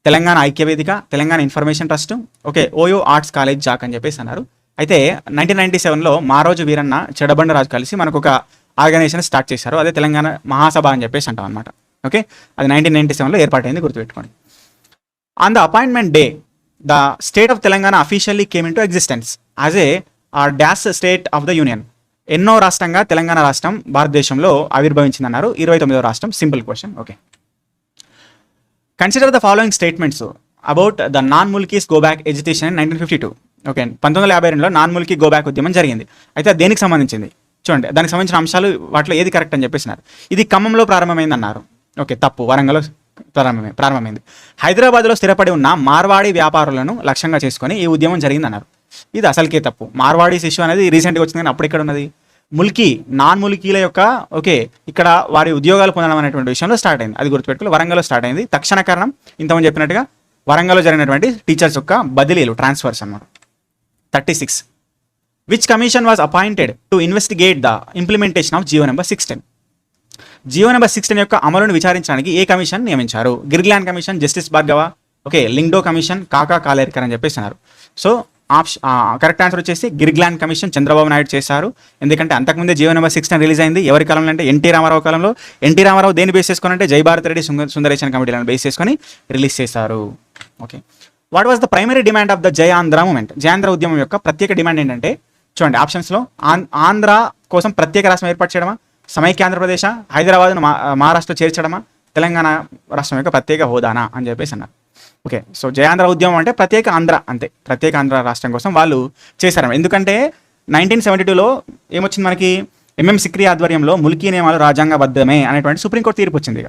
Telangana Aikya Vedika, Telangana information trust, okay OU arts college JAC అని చెప్పేసి అన్నారు. అయితే 1997లో మారోజు వీరన్న చెరబండరాజు కలిసి మనకు ఒక ఆర్గనైజేషన్ స్టార్ట్ చేశారు, అదే తెలంగాణ మహాసభ అని చెప్పేసి అంటాం అనమాట. ఓకే, అది 1997లో ఏర్పాటైంది, గుర్తుపెట్టుకోండి. On the appointment day the state of Telangana officially came into existence as a dash state of the union. ఎన్నో రాష్ట్రంగా తెలంగాణ రాష్ట్రం భారతదేశంలో ఆవిర్భవించిందన్నారు? 29వ రాష్ట్రం. Simple question. Okay, consider the following statements about the non Mulkis go back education in 1952. Okay, 1952లో non Mulki go back ఉద్యమం జరిగింది. అయితే దేనికి సంబంధించింది చూడండి, దానికి సంబంధించిన అంశాలు వాటిలో ఏది కరెక్ట్ అని చెప్పేసినారు. ఇది ఖమ్మంలో ప్రారంభమైంది అన్నారు. ఓకే, తప్పు, వరంగల్లో ప్రారంభమైంది. హైదరాబాద్లో స్థిరపడి ఉన్న మార్వాడి వ్యాపారులను లక్ష్యంగా చేసుకొని ఈ ఉద్యమం జరిగిందన్నారు. ఇది అసలుకే తప్పు. మార్వాడీస్ ఇష్యూ అనేది రీసెంట్గా వచ్చింది, కానీ అప్పుడు ఇక్కడ ఉన్నది నాన్ ముల్కీల యొక్క ఓకే ఇక్కడ వారి ఉద్యోగాలు పొందడం అనేటువంటి విషయంలో స్టార్ట్ అయింది, అది గుర్తుపెట్టుకోవాలి. వరంగల్లో స్టార్ట్ అయింది. తక్షణ కారణం ఇంతమంది చెప్పినట్టుగా వరంగల్లో జరిగినటువంటి టీచర్స్ యొక్క బదిలీలు, ట్రాన్స్ఫర్స్ అన్నమాట. 36. Which commission was appointed to investigate the implementation of GO number 16? GO number 16 యొక్క అమలును విచారించడానికి ఏ కమిషన్ నియమించారు? Girglani commission, justice Bhargava, okay Lyngdoh commission, Kaka Kalelkar అని చెప్పేసి అన్నారు. సో కరెక్ట్ ఆన్సర్ వచ్చేసి గిర్గ్లాన్ కమిషన్ చంద్రబాబు నాయుడు చేశారు. ఎందుకంటే అంతకుముందే జియో నెంబర్ 16 రిలీజ్ అయింది. ఎవరి కాలంలో అంటే ఎన్టీ రామారావు కాలంలో. ఎన్టీ రామారావు దేని బేస్ చేసుకొని అంటే జయభారత్ రెడ్డి సుందరేశన్ కమిటీలను బేస్ చేసుకొని రిలీజ్ చేశారు. Okay, what was the primary demand of the జై ఆంధ్ర మూమెంట్? జయాంధ్ర ఉద్యమం యొక్క ప్రత్యేక డిమాండ్ ఏంటంటే చూడండి ఆప్షన్స్లో, ఆంధ్ర కోసం ప్రత్యేక రాష్ట్రం ఏర్పాటు చేయడమా, సమైక్య ఆంధ్రప్రదేశ్, హైదరాబాద్ను మహారాష్ట్ర చేర్చడమా, తెలంగాణ రాష్ట్రం యొక్క ప్రత్యేక హోదానా అని చెప్పేసి అన్నారు. ఓకే, సో జయాంధ్ర ఉద్యమం అంటే ప్రత్యేక ఆంధ్ర, అంతే, ప్రత్యేక ఆంధ్ర రాష్ట్రం కోసం వాళ్ళు చేశారు. ఎందుకంటే 1972లో ఏమొచ్చింది మనకి, ఎంఎం సిక్రీ ఆధ్వర్యంలో ముల్కీ నియమాలు రాజ్యాంగబద్ధమే అనేటువంటి సుప్రీంకోర్టు తీర్పు వచ్చింది,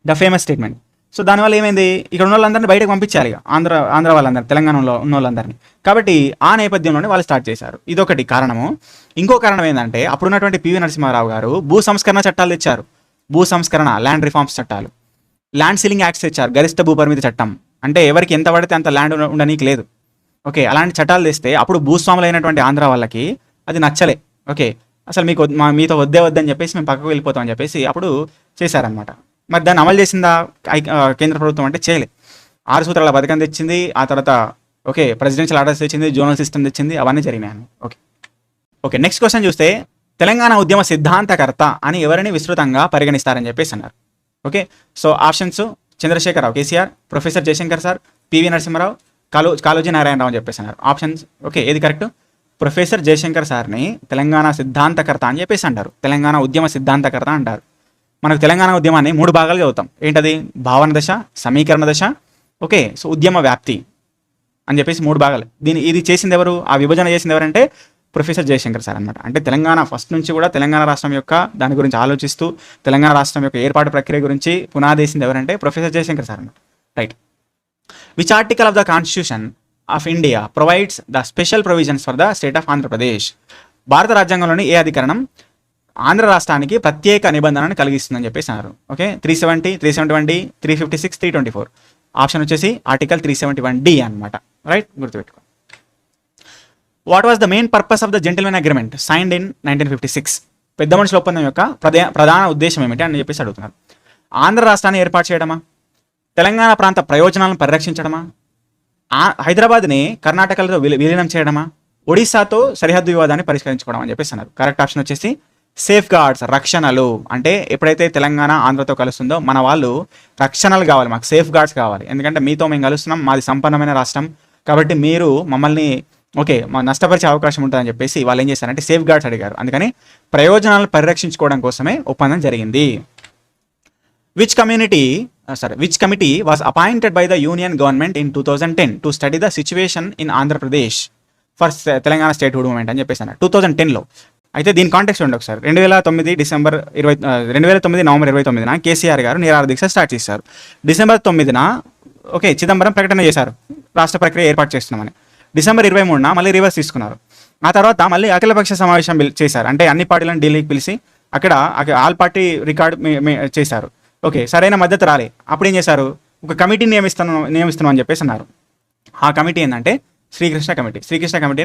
ద ఫేమస్ స్టేట్మెంట్. సో దానివల్ల ఏమైంది, ఇక్కడ ఉన్న వాళ్ళందరినీ బయటకు పంపించాలి, ఆంధ్ర వాళ్ళందరినీ, తెలంగాణలో ఉన్న వాళ్ళందరినీ. కాబట్టి ఆ నేపథ్యంలోనే వాళ్ళు స్టార్ట్ చేశారు. ఇదొకటి కారణము. ఇంకో కారణం ఏంటంటే అప్పుడున్నటువంటి పివి నరసింహారావు గారు భూ సంస్కరణ చట్టాలు తెచ్చారు. భూ సంస్కరణ, ల్యాండ్ రిఫార్మ్స్ చట్టాలు, ల్యాండ్ సీలింగ్ యాక్ట్స్ తెచ్చారు, గరిష్ట భూపరిమితి చట్టం, అంటే ఎవరికి ఎంత పడితే అంత ల్యాండ్ ఉండనీకి లేదు. ఓకే, అలాంటి చట్టాలు తెస్తే అప్పుడు భూస్వాములు అయినటువంటి ఆంధ్ర వాళ్ళకి అది నచ్చలే. ఓకే, అసలు మీతో వద్దని చెప్పేసి మేము పక్కకు వెళ్ళిపోతామని చెప్పేసి అప్పుడు చేశారనమాట. మరి దాన్ని అమలు చేసిందా కేంద్ర ప్రభుత్వం అంటే చేయలే. 6 సూత్రాల పథకం తెచ్చింది, ఆ తర్వాత ఓకే ప్రెసిడెన్షియల్ ఆర్డర్స్ తెచ్చింది, జోనల్ సిస్టమ్ తెచ్చింది, అవన్నీ జరిగినాయి. ఓకే, నెక్స్ట్ క్వశ్చన్ చూస్తే తెలంగాణ ఉద్యమ సిద్ధాంతకర్త అని ఎవరిని విస్తృతంగా పరిగణిస్తారని చెప్పేసి అన్నారు. Okay, so options Chandrashekar Rao KCR, professor Jayashankar sir, PV Narasimha Rao, Kaloji Narayana Rao అని చెప్పేసి అన్నారు. ఆప్షన్స్ ఓకే ఏది కరెక్ట్? ప్రొఫెసర్ జయశంకర్ సార్ని తెలంగాణ సిద్ధాంతకర్త అని చెప్పేసి అంటారు, తెలంగాణ ఉద్యమ సిద్ధాంతకర్త అంటారు. మనకు తెలంగాణ ఉద్యమాన్ని 3 భాగాలు చదువుతాం. ఏంటది? భావన దశ, సమీకరణ దశ, ఓకే సో ఉద్యమ వ్యాప్తి అని చెప్పేసి 3 భాగాలు. ఇది చేసింది ఎవరు, ఆ విభజన చేసింది ఎవరంటే ప్రొఫెసర్ జయశంకర్ సార్ అనమాట. అంటే తెలంగాణ ఫస్ట్ నుంచి కూడా తెలంగాణ రాష్ట్రం యొక్క దాని గురించి ఆలోచిస్తూ తెలంగాణ రాష్ట్రం యొక్క ఏర్పాటు ప్రక్రియ గురించి పునాదేసింది ఎవరంటే ప్రొఫెసర్ జయశంకర్ సార్ అనమాట. Right. Which article of the constitution of India provides the special provisions for the state of Andhra Pradesh? భారత రాజ్యాంగంలోని ఏ అధికరణం ఆంధ్ర రాష్ట్రానికి ప్రత్యేక నిబంధనను కలిగిస్తుందని చెప్పేసి అన్నారు. Okay, 370, 371D, 356, 324. ఆప్షన్ వచ్చేసి ఆర్టికల్ 371D అనమాట. రైట్, గుర్తుపెట్టుకో. What was the main purpose of the gentlemen agreement signed in 1956? పెద్ద మనుషుల ఒప్పందం యొక్క ప్రధాన ఉద్దేశం ఏమిటి అని చెప్పేసి అడుగుతున్నారు. ఆంధ్ర రాష్ట్రాన్ని ఏర్పాటు చేయడమా, తెలంగాణ ప్రాంత ప్రయోజనాలను పరిరక్షించడమా, హైదరాబాద్ని కర్ణాటకలో విలీనం చేయడమా, ఒడిశాతో సరిహద్దు వివాదాన్ని పరిష్కరించుకోవడం అని చెప్పేసి అన్నారు. కరెక్ట్ ఆప్షన్ వచ్చేసి సేఫ్ గార్డ్స్, రక్షణలు. అంటే ఎప్పుడైతే తెలంగాణ ఆంధ్రతో కలుస్తుందో మన వాళ్ళు రక్షణలు కావాలి, మాకు సేఫ్ గార్డ్స్ కావాలి. ఎందుకంటే మీతో మేము కలుస్తున్నాం, మాది సంపన్నమైన రాష్ట్రం కాబట్టి మీరు మమ్మల్ని మా నష్టపరిచే అవకాశం ఉంటుందని చెప్పేసి వాళ్ళు ఏం చేశారంటే సేఫ్ గార్డ్స్ అడిగారు. అందుకని ప్రయోజనాలను పరిరక్షించుకోవడం కోసమే ఒప్పందం జరిగింది. Which committee was appointed by the union government in 2010 to study the situation in Andhra Pradesh for Telangana state hood movement అని చెప్పేసి అన్నారు 2010లో. అయితే దీని కాంటెక్స్ట్ ఉండే ఒకసారి 2009 నవంబర్ 29న కేసీఆర్ గారు నిరాహార దీక్ష స్టార్ట్ చేశారు. డిసెంబర్ 9న చిదంబరం ప్రకటన చేశారు రాష్ట్ర ప్రక్రియ ఏర్పాటు చేస్తున్నామని. డిసెంబర్ 23న మళ్ళీ రివర్స్ తీసుకున్నారు. ఆ తర్వాత మళ్ళీ అఖిలపక్ష సమావేశం చేశారు. అంటే అన్ని పార్టీలను ఢిల్లీకి పిలిచి అక్కడ ఆల్ పార్టీ రికార్డు చేశారు. సరైన మద్దతు రాలే. అప్పుడు ఏం చేశారు, ఒక కమిటీని నియమిస్తున్నాం అని చెప్పేసి అన్నారు. ఆ కమిటీ ఏంటంటే శ్రీకృష్ణ కమిటీ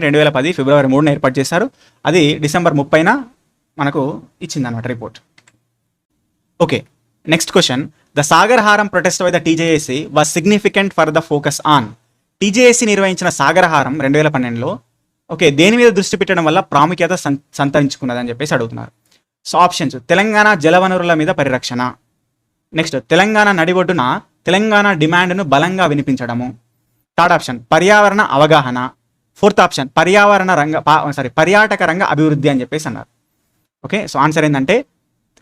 2010 ఫిబ్రవరి 3న ఏర్పాటు చేశారు. అది డిసెంబర్ 30న మనకు ఇచ్చిందన్నమాట report. Next question. The Sagar Haram protest by the TJAC was significant for the focus on? TJAC నిర్వహించిన సాగర్ హారం 2012లో దేని మీద దృష్టి పెట్టడం వల్ల ప్రాముఖ్యత సంతరించుకున్నదని చెప్పేసి అడుగుతున్నారు. సో ఆప్షన్స్: తెలంగాణ జలవనరుల మీద పరిరక్షణ, నెక్స్ట్ తెలంగాణ నడిబొడ్డున తెలంగాణ డిమాండ్ను బలంగా వినిపించడము, థర్డ్ ఆప్షన్ పర్యావరణ అవగాహన, ఫోర్త్ ఆప్షన్ పర్యాటక రంగ అభివృద్ధి అని చెప్పేసి అన్నారు. సో ఆన్సర్ ఏంటంటే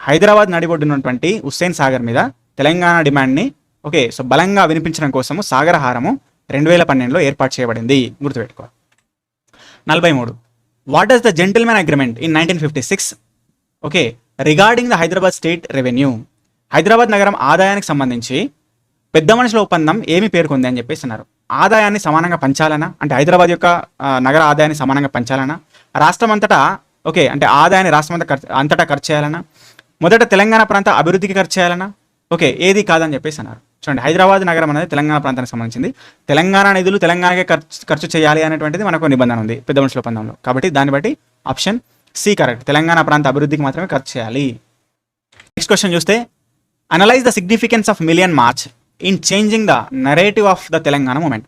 హైదరాబాద్ నడిబొడ్డు ఉన్నటువంటి హుస్సేన్ సాగర్ మీద తెలంగాణ డిమాండ్ని సో బలంగా వినిపించడం కోసము సాగర హారము 2012లో ఏర్పాటు చేయబడింది. గుర్తుపెట్టుకోవాలి. 43. What does the gentlemen agreement in 1956 regarding the Hyderabad state revenue? Hyderabad నగరం ఆదాయానికి సంబంధించి పెద్ద మనుషుల ఒప్పందం ఏమి పేర్కొంది అని చెప్పేసి అన్నారు. ఆదాయాన్ని సమానంగా పంచాలనా, అంటే హైదరాబాద్ యొక్క నగర ఆదాయాన్ని సమానంగా పంచాలనా, రాష్ట్రం అంతటా అంటే ఆదాయాన్ని రాష్ట్రం అంతటా ఖర్చు చేయాలనా, మొదట తెలంగాణ ప్రాంత అభివృద్ధికి ఖర్చు చేయాలనా, ఏది కాదని చెప్పేసి అన్నారు. చూడండి, హైదరాబాద్ నగరం అనేది తెలంగాణ ప్రాంతానికి సంబంధించింది. తెలంగాణ నిధులు తెలంగాణకే ఖర్చు చేయాలి అనేటువంటిది మనకు నిబంధన ఉంది పెద్ద మనుషుల ఒప్పందంలో. కాబట్టి దాన్ని బట్టి ఆప్షన్ సి కరెక్ట్, తెలంగాణ ప్రాంత అభివృద్ధికి మాత్రమే ఖర్చు చేయాలి. నెక్స్ట్ క్వశ్చన్ చూస్తే, analyse the significance of million march in changing the narrative of the Telangana movement.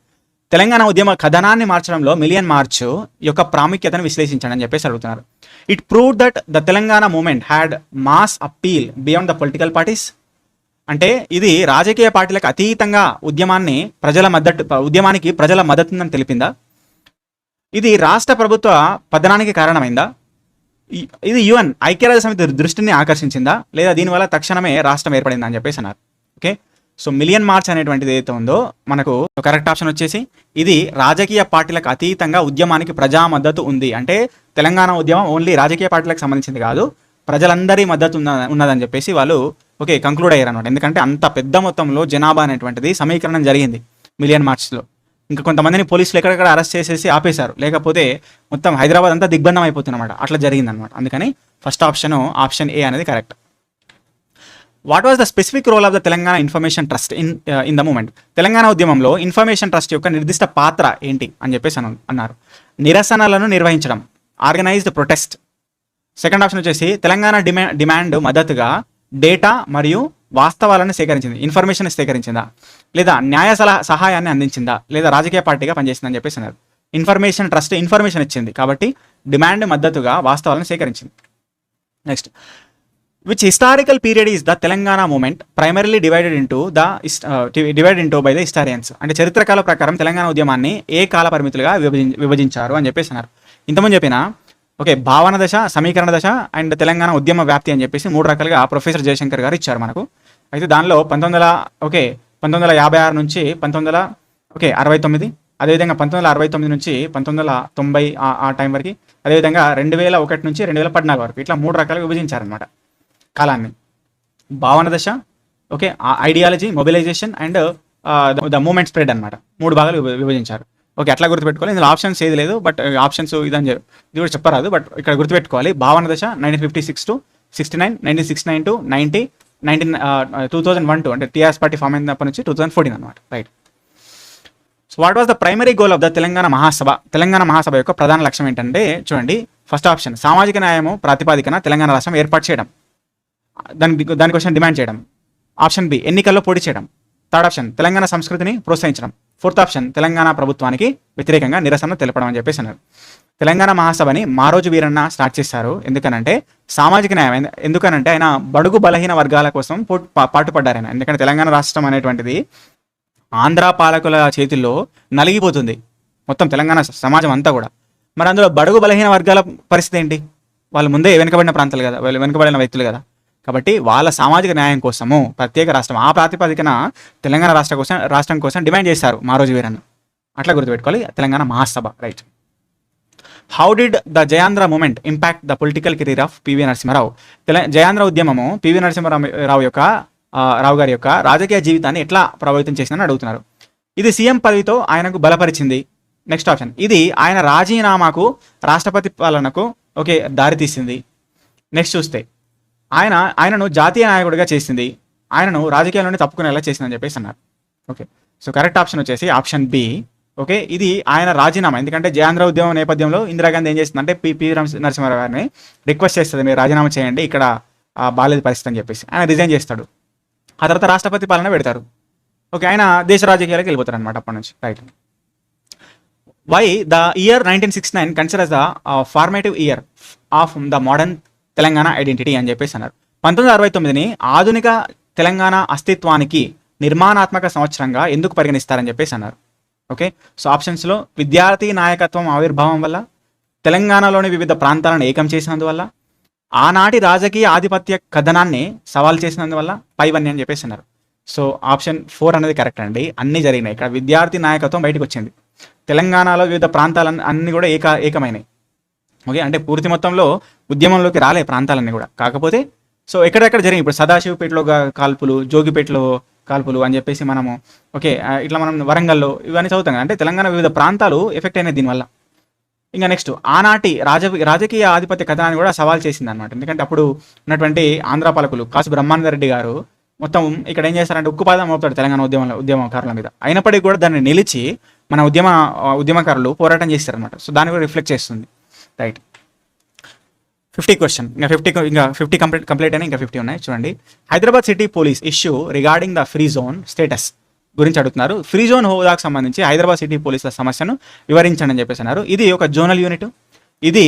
Telangana ఉద్యమ కథనాన్ని మార్చడంలో మిలియన్ మార్చ్ యొక్క ప్రాముఖ్యతను విశ్లేషించండి అని చెప్పేసి అడుగుతున్నారు. It proved that the Telangana movement had mass appeal beyond the political parties. అంటే ఇది రాజకీయ పార్టీలకు అతీతంగా ఉద్యమానికి ప్రజల మద్దతుందని తెలిపిందా? ఇది రాష్ట్ర ప్రభుత్వ పతనానికి కారణమైందా? ఇది యుఎన్ ఐక్యరాజ్య సమితి దృష్టిని ఆకర్షించిందా? లేదా దీనివల్ల తక్షణమే రాష్ట్రం ఏర్పడిందా అని చెప్పేసి అన్నారు. సో మిలియన్ మార్చ్ అనేటువంటిది ఏదైతే ఉందో మనకు కరెక్ట్ ఆప్షన్ వచ్చేసి ఇది రాజకీయ పార్టీలకు అతీతంగా ఉద్యమానికి ప్రజా మద్దతు ఉంది. అంటే తెలంగాణ ఉద్యమం ఓన్లీ రాజకీయ పార్టీలకు సంబంధించింది కాదు, ప్రజలందరి మద్దతు ఉన్నదని చెప్పేసి వాళ్ళు కంక్లూడ్ అయ్యారు అనమాట. ఎందుకంటే అంత పెద్ద మొత్తంలో జనాభా అనేటువంటిది సమీకరణం జరిగింది మిలియన్ మార్చ్లో. ఇంకా కొంతమందిని పోలీసులు ఎక్కడెక్కడ అరెస్ట్ చేసేసి ఆపేశారు, లేకపోతే మొత్తం హైదరాబాద్ అంతా దిగ్బంధం అయిపోతుందన్నమాట. అట్లా జరిగిందనమాట. అందుకని ఫస్ట్ ఆప్షన్ ఏ అనేది correct. What was the specific role of the Telangana information trust in the movement? Telangana ఉద్యమంలో ఇన్ఫర్మేషన్ ట్రస్ట్ యొక్క నిర్దిష్ట పాత్ర ఏంటి అని చెప్పేసి అన్నారు. నిరసనలను నిర్వహించడం, ఆర్గనైజ్డ్ ప్రొటెస్ట్. సెకండ్ ఆప్షన్ వచ్చేసి తెలంగాణ డిమాండ్ మద్దతుగా డేటా మరియు వాస్తవాలను సేకరించింది, ఇన్ఫర్మేషన్ సేకరించిందా, లేదా న్యాయ సహాయాన్ని అందించిందా, లేదా రాజకీయ పార్టీగా పనిచేసిందని చెప్పేసి అన్నారు. ఇన్ఫర్మేషన్ ట్రస్ట్ ఇన్ఫర్మేషన్ ఇచ్చింది కాబట్టి డిమాండ్ మద్దతుగా వాస్తవాలను సేకరించింది. Next, which historical period is the Telangana movement primarily divided into by the historians? అంటే చరిత్రకాల ప్రకారం తెలంగాణ ఉద్యమాన్ని ఏ కాల పరిమితులుగా విభజించారు అని చెప్పేసి అన్నారు. ఇంతకుముందు చెప్పిన భావన దశ, సమీకరణ దశ అండ్ తెలంగాణ ఉద్యమ వ్యాప్తి అని చెప్పేసి 3 రకాలుగా ప్రొఫెసర్ జయశంకర్ గారు ఇచ్చారు మనకు. అయితే దానిలో 1956 నుంచి 1969, అదేవిధంగా 1969 నుంచి 1990 ఆ టైం వరకు, అదేవిధంగా 2001 నుంచి 2014 వరకు, ఇట్లా 3 రకాలుగా విభజించారనమాట కాలాన్ని. భావన దశ, okay, ideology, mobilisation and the movement spread అనమాట, 3 భాగాలు విభజించారు. ఓకే, అట్లా గుర్తుపెట్టుకోవాలి. ఇందులో ఆప్షన్స్ ఏది లేదు, బట్ ఆప్షన్స్ ఇది కూడా చెప్పరాదు, బట్ ఇక్కడ గుర్తుపెట్టుకోవాలి. భావన దశ 1956 to 69, 1969 to 90, 2001 to అంటే టీఆర్ఎస్ పార్టీ ఫామ్ అయినప్పటి నుంచి 2014 అనమాట. Right. So what was the primary goal of the Telangana Mahasabha? Telangana Mahasabha యొక్క ప్రధాన లక్ష్యం ఏంటంటే చూడండి, ఫస్ట్ ఆప్షన్ సామాజిక న్యాయము ప్రాతిపాదికన తెలంగాణ రాష్ట్రం ఏర్పాటు చేయడం, దానికోసం డిమాండ్ చేయడం. ఆప్షన్ బి ఎన్నికల్లో పోటీ చేయడం. థర్డ్ ఆప్షన్ తెలంగాణ సంస్కృతిని ప్రోత్సహించడం. ఫోర్త్ ఆప్షన్ తెలంగాణ ప్రభుత్వానికి వ్యతిరేకంగా నిరసన తెలపడం అని చెప్పేసి అన్నారు. తెలంగాణ మహాసభని మారోజు వీరన్న స్టార్ట్ చేశారు. ఎందుకనంటే సామాజిక న్యాయం, ఎందుకనంటే ఆయన బడుగు బలహీన వర్గాల కోసం పాటుపడ్డారు ఆయన. ఎందుకంటే తెలంగాణ రాష్ట్రం అనేటువంటిది ఆంధ్ర పాలకుల చేతుల్లో నలిగిపోతుంది మొత్తం తెలంగాణ సమాజం అంతా కూడా. మరి అందులో బడుగు బలహీన వర్గాల పరిస్థితి ఏంటి? వాళ్ళు ముందే వెనుకబడిన ప్రాంతాలు కదా, వాళ్ళు వెనుకబడిన వ్యక్తులు కదా. కాబట్టి వాళ్ళ సామాజిక న్యాయం కోసము ప్రత్యేక రాష్ట్రం, ఆ ప్రాతిపదికన తెలంగాణ రాష్ట్రం కోసం డిమాండ్ చేశారు మారోజు వీరన్న. అట్లా గుర్తుపెట్టుకోవాలి Telangana Mahasabha. Right. How did the Jai Andhra movement impact the political career of PV Narasimha Rao? Jai Andhra ఉద్యమము పివి నరసింహారావు గారి యొక్క రాజకీయ జీవితాన్ని ఎట్లా ప్రభావితం చేసిందని అడుగుతున్నారు. ఇది సీఎం పదవితో ఆయనకు బలపరిచింది. నెక్స్ట్ ఆప్షన్, ఇది ఆయన రాజీనామాకు, రాష్ట్రపతి పాలనకు ఓకే దారితీసింది. నెక్స్ట్ చూస్తే ఆయనను జాతీయ నాయకుడిగా చేసింది, ఆయనను రాజకీయాల నుండి తప్పుకునేలా చేసిందని చెప్పేసి అన్నారు. ఓకే, సో కరెక్ట్ ఆప్షన్ వచ్చేసి ఆప్షన్ బి. ఓకే, ఇది ఆయన రాజీనామా. ఎందుకంటే జయాంధ్ర ఉద్యమం నేపథ్యంలో ఇందిరాగాంధీ ఏం చేస్తుందంటే పివి నరసింహారావు గారిని రిక్వెస్ట్ చేస్తుంది, మీరు రాజీనామా చేయండి, ఇక్కడ బాలేదు పరిస్థితి అని చెప్పేసి. ఆయన రిజైన్ చేస్తాడు. ఆ తర్వాత రాష్ట్రపతి పాలన పెడతారు. ఓకే, ఆయన దేశ రాజకీయాలకు వెళ్ళిపోతారు అనమాట అప్పటి నుంచి. Right. Why the year 1969 considers the formative year of the modern Telangana identity అని చెప్పేసి అన్నారు. 1969ని ఆధునిక తెలంగాణ అస్తిత్వానికి నిర్మాణాత్మక సంవత్సరంగా ఎందుకు పరిగణిస్తారని చెప్పేసి అన్నారు. ఓకే, సో ఆప్షన్స్లో విద్యార్థి నాయకత్వం ఆవిర్భావం వల్ల, తెలంగాణలోని వివిధ ప్రాంతాలను ఏకం చేసినందువల్ల, ఆనాటి రాజకీయ ఆధిపత్య కథనాన్ని సవాల్ చేసినందువల్ల, పైవన్నీ అని చెప్పేసి అన్నారు. సో ఆప్షన్ 4 అనేది కరెక్ట్ అండి. అన్నీ జరిగినాయి. ఇక్కడ విద్యార్థి నాయకత్వం బయటకు వచ్చింది. తెలంగాణలో వివిధ ప్రాంతాలన్నీ అన్నీ కూడా ఏకమైనాయి. ఓకే, అంటే పూర్తి మొత్తంలో ఉద్యమంలోకి రాలే ప్రాంతాలన్నీ కూడా. కాకపోతే సో ఎక్కడెక్కడ జరిగింది, ఇప్పుడు సదాశివపేటలో కాల్పులు, జోగిపేటలో కాల్పులు అని చెప్పేసి మనము ఓకే ఇట్లా మనం వరంగల్లో ఇవన్నీ చదువుతాం. అంటే తెలంగాణ వివిధ ప్రాంతాలు ఎఫెక్ట్ అయినాయి దీనివల్ల. ఇంకా నెక్స్ట్ ఆనాటి రాజకీయ ఆధిపత్య కథనాన్ని కూడా సవాల్ చేసింది అనమాట. ఎందుకంటే అప్పుడు ఉన్నటువంటి ఆంధ్ర పాలకులు కాసు బ్రహ్మానందరెడ్డి గారు మొత్తం ఇక్కడ ఏం చేస్తారంటే ఉక్కుపాదం అవుతాడు తెలంగాణ ఉద్యమకారుల మీద. అయినప్పటికీ కూడా దాన్ని నిలిచి మన ఉద్యమకారులు పోరాటం చేస్తారనమాట. సో దాన్ని కూడా రిఫ్లెక్ట్ చేస్తుంది. రైట్. 50 క్వశ్చన్, ఇంకా 50 కంప్లీట్ అయినా ఇంకా 50 ఉన్నాయి. చూడండి, Hyderabad city police issue regarding the free zone status గురించి అడుగుతున్నారు. ఫ్రీ జోన్ హోదాకు సంబంధించి హైదరాబాద్ సిటీ పోలీసుల సమస్యను వివరించండి అని చెప్పేసి అన్నారు. ఇది ఒక జోనల్ యూనిట్, ఇది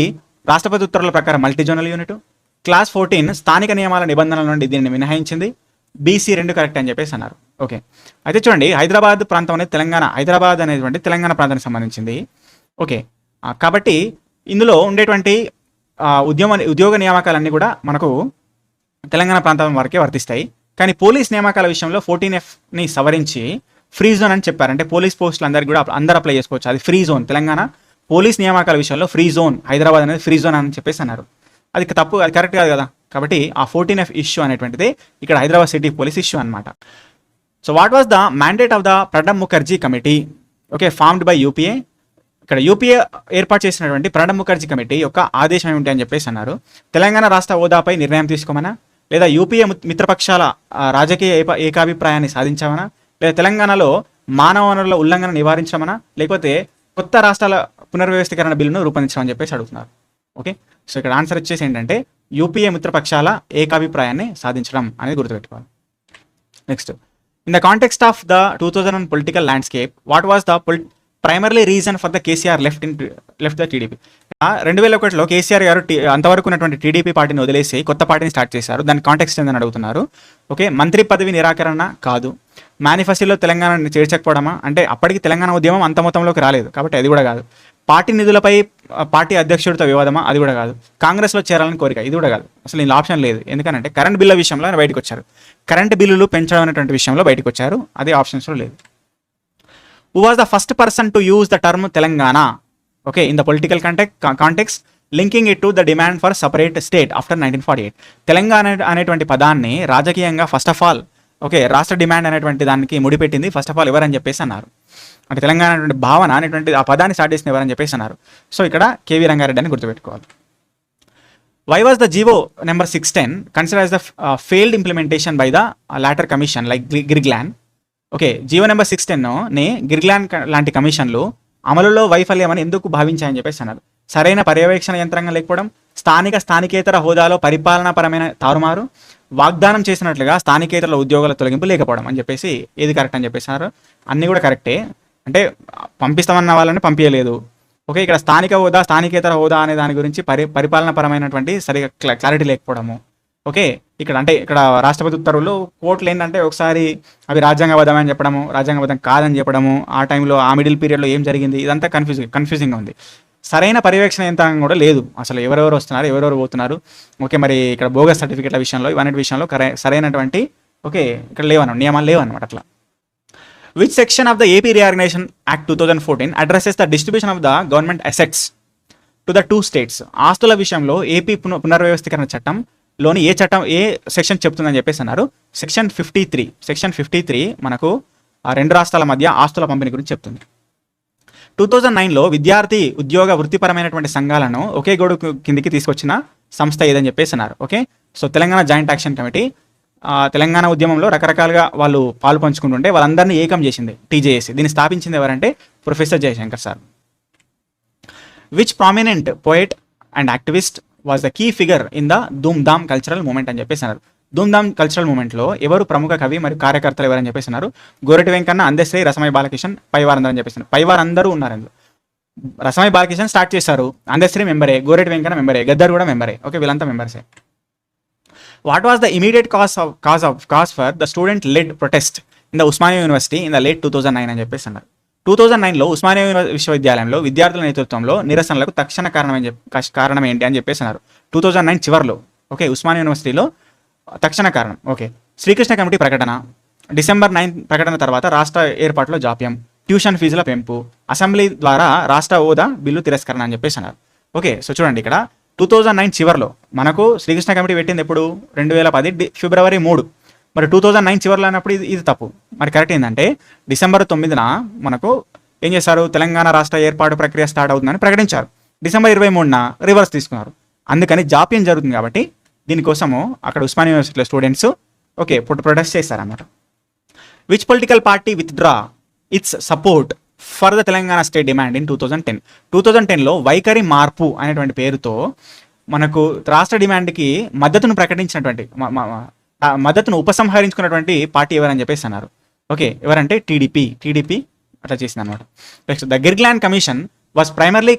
రాష్ట్రపతి ఉత్తర్వుల ప్రకారం మల్టీ జోనల్ యూనిట్. క్లాస్ 14 స్థానిక నియమాల నిబంధనల నుండి దీనిని మినహాయించింది. BC 2 కరెక్ట్ అని చెప్పేసి అన్నారు. ఓకే, అయితే చూడండి, హైదరాబాద్ ప్రాంతం అనేది హైదరాబాద్ అనేటువంటి తెలంగాణ ప్రాంతానికి సంబంధించింది. ఓకే, కాబట్టి ఇందులో ఉండేటువంటి ఉద్యోగ నియామకాలన్నీ కూడా మనకు తెలంగాణ ప్రాంతం వరకే వర్తిస్తాయి. కానీ పోలీస్ నియామకాల విషయంలో 14Fని సవరించి ఫ్రీ జోన్ అని చెప్పారు. అంటే పోలీస్ పోస్టులు అందరికీ కూడా అందరూ అప్లై చేసుకోవచ్చు. అది ఫ్రీ జోన్. తెలంగాణ పోలీస్ నియామకాల విషయంలో ఫ్రీ జోన్ హైదరాబాద్ అనేది ఫ్రీ జోన్ అని చెప్పేసి అన్నారు. అది తప్పు, అది కరెక్ట్ కాదు కదా. కాబట్టి ఆ 14F ఇష్యూ అనేటువంటిది ఇక్కడ హైదరాబాద్ సిటీ పోలీస్ ఇష్యూ అనమాట. So what was the mandate of the Pranab Mukherjee committee? Okay, formed by UPA. ఇక్కడ యూపీఏ ఏర్పాటు చేసినటువంటి ప్రణబ్ ముఖర్జీ కమిటీ యొక్క ఆదేశం ఏమిటి అని చెప్పేసి అన్నారు. తెలంగాణ రాష్ట్ర హోదాపై నిర్ణయం తీసుకోమనా, లేదా యూపీఏ మిత్రపక్షాల రాజకీయ ఏకాభిప్రాయాన్ని సాధించామనా, లేదా తెలంగాణలో మానవ వనరుల ఉల్లంఘన నివారించమనా, లేకపోతే కొత్త రాష్ట్రాల పునర్వ్యవస్థీకరణ బిల్లును రూపొందించమని చెప్పేసి అడుగుతున్నారు. ఓకే, సో ఇక్కడ ఆన్సర్ వచ్చేసి ఏంటంటే యూపీఏ మిత్రపక్షాల ఏకాభిప్రాయాన్ని సాధించడం అనేది గుర్తుపెట్టుకోవాలి. Next, in the context of the 2001 political landscape, what was the primarily reason for the KCR left the TDP? 2001లో కేసీఆర్ గారు అంతవరకు ఉన్నటువంటి టీడీపీ పార్టీని వదిలేసి కొత్త పార్టీని స్టార్ట్ చేశారు. దాని కాంటెక్స్ట్ ఏందని అడుగుతున్నారు. ఓకే, మంత్రి పదవి నిరాకరణ కాదు, మేనిఫెస్టోలో తెలంగాణని చేర్చకపోవడమా, అంటే అప్పటికి తెలంగాణ ఉద్యమం అంత మొత్తంలోకి రాలేదు కాబట్టి అది కూడా కాదు. పార్టీ నిధులపై పార్టీ అధ్యక్షుడితో వివాదమా, అది కూడా కాదు. కాంగ్రెస్లో చేరాలని కోరిక, ఇది కూడా కాదు. అసలు ఇందులో ఆప్షన్ లేదు. ఎందుకంటే కరెంట్ బిల్ల విషయంలో బయటకు వచ్చారు. కరెంట్ బిల్లులు పెంచడం అనేటువంటి విషయంలో బయటకు వచ్చారు. అది ఆప్షన్స్లో లేదు. Who was the first person to use the term Telangana okay in the political context linking it to the demand for separate state after 1948. Telangana అనేటువంటి పదాన్ని రాజకీయంగా ఫస్ట్ ఆఫ్ ఆల్ ఓకే రాష్ట్ర డిమాండ్ అనేటువంటి దానికి ముడిపెట్టింది ఫస్ట్ ఆఫ్ ఆల్ ఎవరని చెప్పేసి అన్నారు. అంటే తెలంగాణ అనేటువంటి భావన అనేటువంటి ఆ పదాన్ని స్టార్ట్ చేసిన ఎవరని చెప్పేసి అన్నారు. సో ఇక్కడ కేవీ రంగారెడ్డి అని గుర్తుపెట్టుకోవాలి. Why was the GO number 610 consider as the failed implementation by the latter commission like Girglani. Okay GO number 610ని గిర్గ్లాన్ లాంటి కమిషన్లు అమలులో వైఫల్యం అని ఎందుకు భావించాయని చెప్పేసి అన్నారు. సరైన పర్యవేక్షణ యంత్రాంగం లేకపోవడం, స్థానికేతర హోదాలో పరిపాలనాపరమైన తారుమారు, వాగ్దానం చేసినట్లుగా స్థానికేతర ఉద్యోగాల తొలగింపు లేకపోవడం అని చెప్పేసి ఏది కరెక్ట్ అని చెప్పేసినారు. అన్నీ కూడా కరెక్టే. అంటే పంపిస్తామన్న వాళ్ళని పంపించలేదు. ఓకే ఇక్కడ స్థానికేతర హోదా అనే దాని గురించి పరిపాలనాపరమైనటువంటి సరిగా క్లారిటీ లేకపోవడము. ఓకే ఇక్కడ రాష్ట్రపతి ఉత్తర్వులు కోర్టులు ఏంటంటే ఒకసారి అవి రాజ్యాంగబద్ధం అని చెప్పడము, రాజ్యాంగబద్ధం కాదని చెప్పడము, ఆ టైంలో ఆ మిడిల్ పీరియడ్లో ఏం జరిగింది ఇదంతా కన్ఫ్యూజింగ్గా ఉంది. సరైన పర్యవేక్షణ యంత్రాంగం కూడా లేదు. అసలు ఎవరెవరు వస్తున్నారు, ఎవరెవరు పోతున్నారు, ఓకే మరి ఇక్కడ బోగస్ సర్టిఫికేట్ల విషయంలో ఇవన్నీ విషయంలో సరైనటువంటి ఓకే ఇక్కడ నియమాలు లేవన్నమాట. అట్లా which section of the AP reorganisation act 2014 addresses the distribution of the government assets to the 2 states. ఆస్తుల విషయంలో ఏపీ పునర్వ్యవస్థీకరణ చట్టంలోని ఏ సెక్షన్ చెప్తుందని చెప్పేసి అన్నారు. సెక్షన్ 53 మనకు ఆ 2 రాష్ట్రాల మధ్య ఆస్తుల పంపిణీ గురించి చెప్తుంది. 2009లో విద్యార్థి ఉద్యోగ వృత్తిపరమైనటువంటి సంఘాలను ఒకే గోడు కిందికి తీసుకొచ్చిన సంస్థ ఏదని చెప్పేసి అన్నారు. Okay so Telangana joint action committee Telangana ఉద్యమంలో రకరకాలుగా వాళ్ళు పాలు పంచుకుంటుంటే వాళ్ళందరినీ ఏకం చేసింది టీజేఏసీ. దీన్ని స్థాపించింది ఎవరంటే professor Jayashankar sir. Which prominent poet and activist was the key figure in the Dhoom Dham cultural movement అని చెప్పేసి అన్నారు. ధూమ్ధామ్ కల్చరల్ మూమెంట్లో ఎవరు ప్రముఖ కవి మరియు కార్యకర్తలు ఎవరని చెప్పేసి అన్నారు. గోరటి వెంకన్న, అందశ్రీ, రసమై బాలకిషన్, పైవారందరూ అని చెప్పేసి పైవారందరూ ఉన్నారు అందులో. రసమై బాలకిషన్ స్టార్ట్ చేశారు, అందశ్రీ మెంబరే, గోరటి వెంకన్న మెంబరే, గద్దర్ కూడా మెంబరే. ఓకే వీళ్ళంతా మెంబర్సే. What was the immediate cause for the student led protest in the Osmania university in the late 2009 అని చెప్పేసి అన్నారు. 2009లో ఉస్మానియా విశ్వవిద్యాలయంలో విద్యార్థుల నేతృత్వంలో నిరసనలకు తక్షణ కారణం ఏంటి అని చెప్పేసి అన్నారు. 2009 చివరిలో ఓకే ఉస్మానియా యూనివర్సిటీలో తక్షణ కారణం ఓకే శ్రీకృష్ణ కమిటీ ప్రకటన, December 9 ప్రకటన తర్వాత రాష్ట్ర ఏర్పాటులో జాప్యం, ట్యూషన్ ఫీజుల పెంపు, అసెంబ్లీ ద్వారా రాష్ట్ర హోదా బిల్లు తిరస్కరణ అని చెప్పేసి అన్నారు. ఓకే సో చూడండి ఇక్కడ 2009 చివరిలో మనకు శ్రీకృష్ణ కమిటీ పెట్టింది ఎప్పుడు 2010 February 3. మరి 2009 చివరిలో అన్నప్పుడు ఇది తప్పు. మరి కరెక్ట్ ఏంటంటే December 9న మనకు ఏం చేశారు, తెలంగాణ రాష్ట్ర ఏర్పాటు ప్రక్రియ స్టార్ట్ అవుతుందని ప్రకటించారు. December 23న రివర్స్ తీసుకున్నారు. అందుకని జాప్యం జరుగుతుంది కాబట్టి దీనికోసము అక్కడ ఉస్మానియా యూనివర్సిటీలో స్టూడెంట్స్ ఓకే ప్రొటెస్ట్ చేశారన్నమాట. Which political party withdraw it's support for the Telangana state demand in 2010. 2010లో వైఖరి మార్పు అనేటువంటి పేరుతో మనకు రాష్ట్ర డిమాండ్కి మద్దతును ప్రకటించినటువంటి మద్దతును ఉపసంహరించుకున్నటువంటి పార్టీ ఎవరని చెప్పేసి అన్నారు. ఓకే ఎవరంటే టీడీపీ అట్లా చేసింది అనమాట. Next the Girglani commission was primarily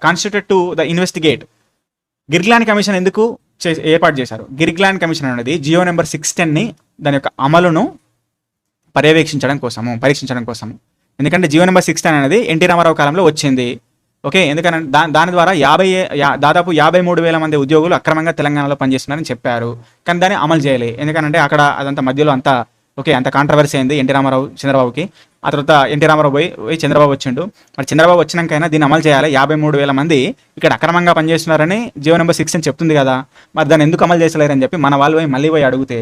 constituted to the investigate. Girglani commission ఎందుకు ఏర్పాటు చేశారు? గిర్గ్లాన్ కమిషన్ అనేది జియో నెంబర్ 610ని దాని యొక్క అమలును పర్యవేక్షించడం కోసము. ఎందుకంటే జియో నెంబర్ 610 అనేది ఎన్టీ రామారావు కాలంలో వచ్చింది. ఓకే ఎందుకంటే దాని ద్వారా దాదాపు 53,000 మంది ఉద్యోగులు అక్రమంగా తెలంగాణలో పనిచేస్తున్నారని చెప్పారు. కానీ దాన్ని అమలు చేయాలి. ఎందుకంటే అక్కడ అదంతా మధ్యలో అంతా అంత కాంట్రవర్సీ అయింది ఎన్టీ రామారావు చంద్రబాబుకి. ఆ తర్వాత ఎన్టీ రామారావు పోయి చంద్రబాబు వచ్చిండు. మరి చంద్రబాబు వచ్చినాకైనా దీన్ని అమలు చేయాలి. 53,000 మంది ఇక్కడ అక్రమంగా పనిచేస్తున్నారని జియో నెంబర్ 6 అని చెప్తుంది కదా, మరి దాన్ని ఎందుకు అమలు చేసలేరని చెప్పి మన వాళ్ళు మళ్ళీ పోయి అడిగితే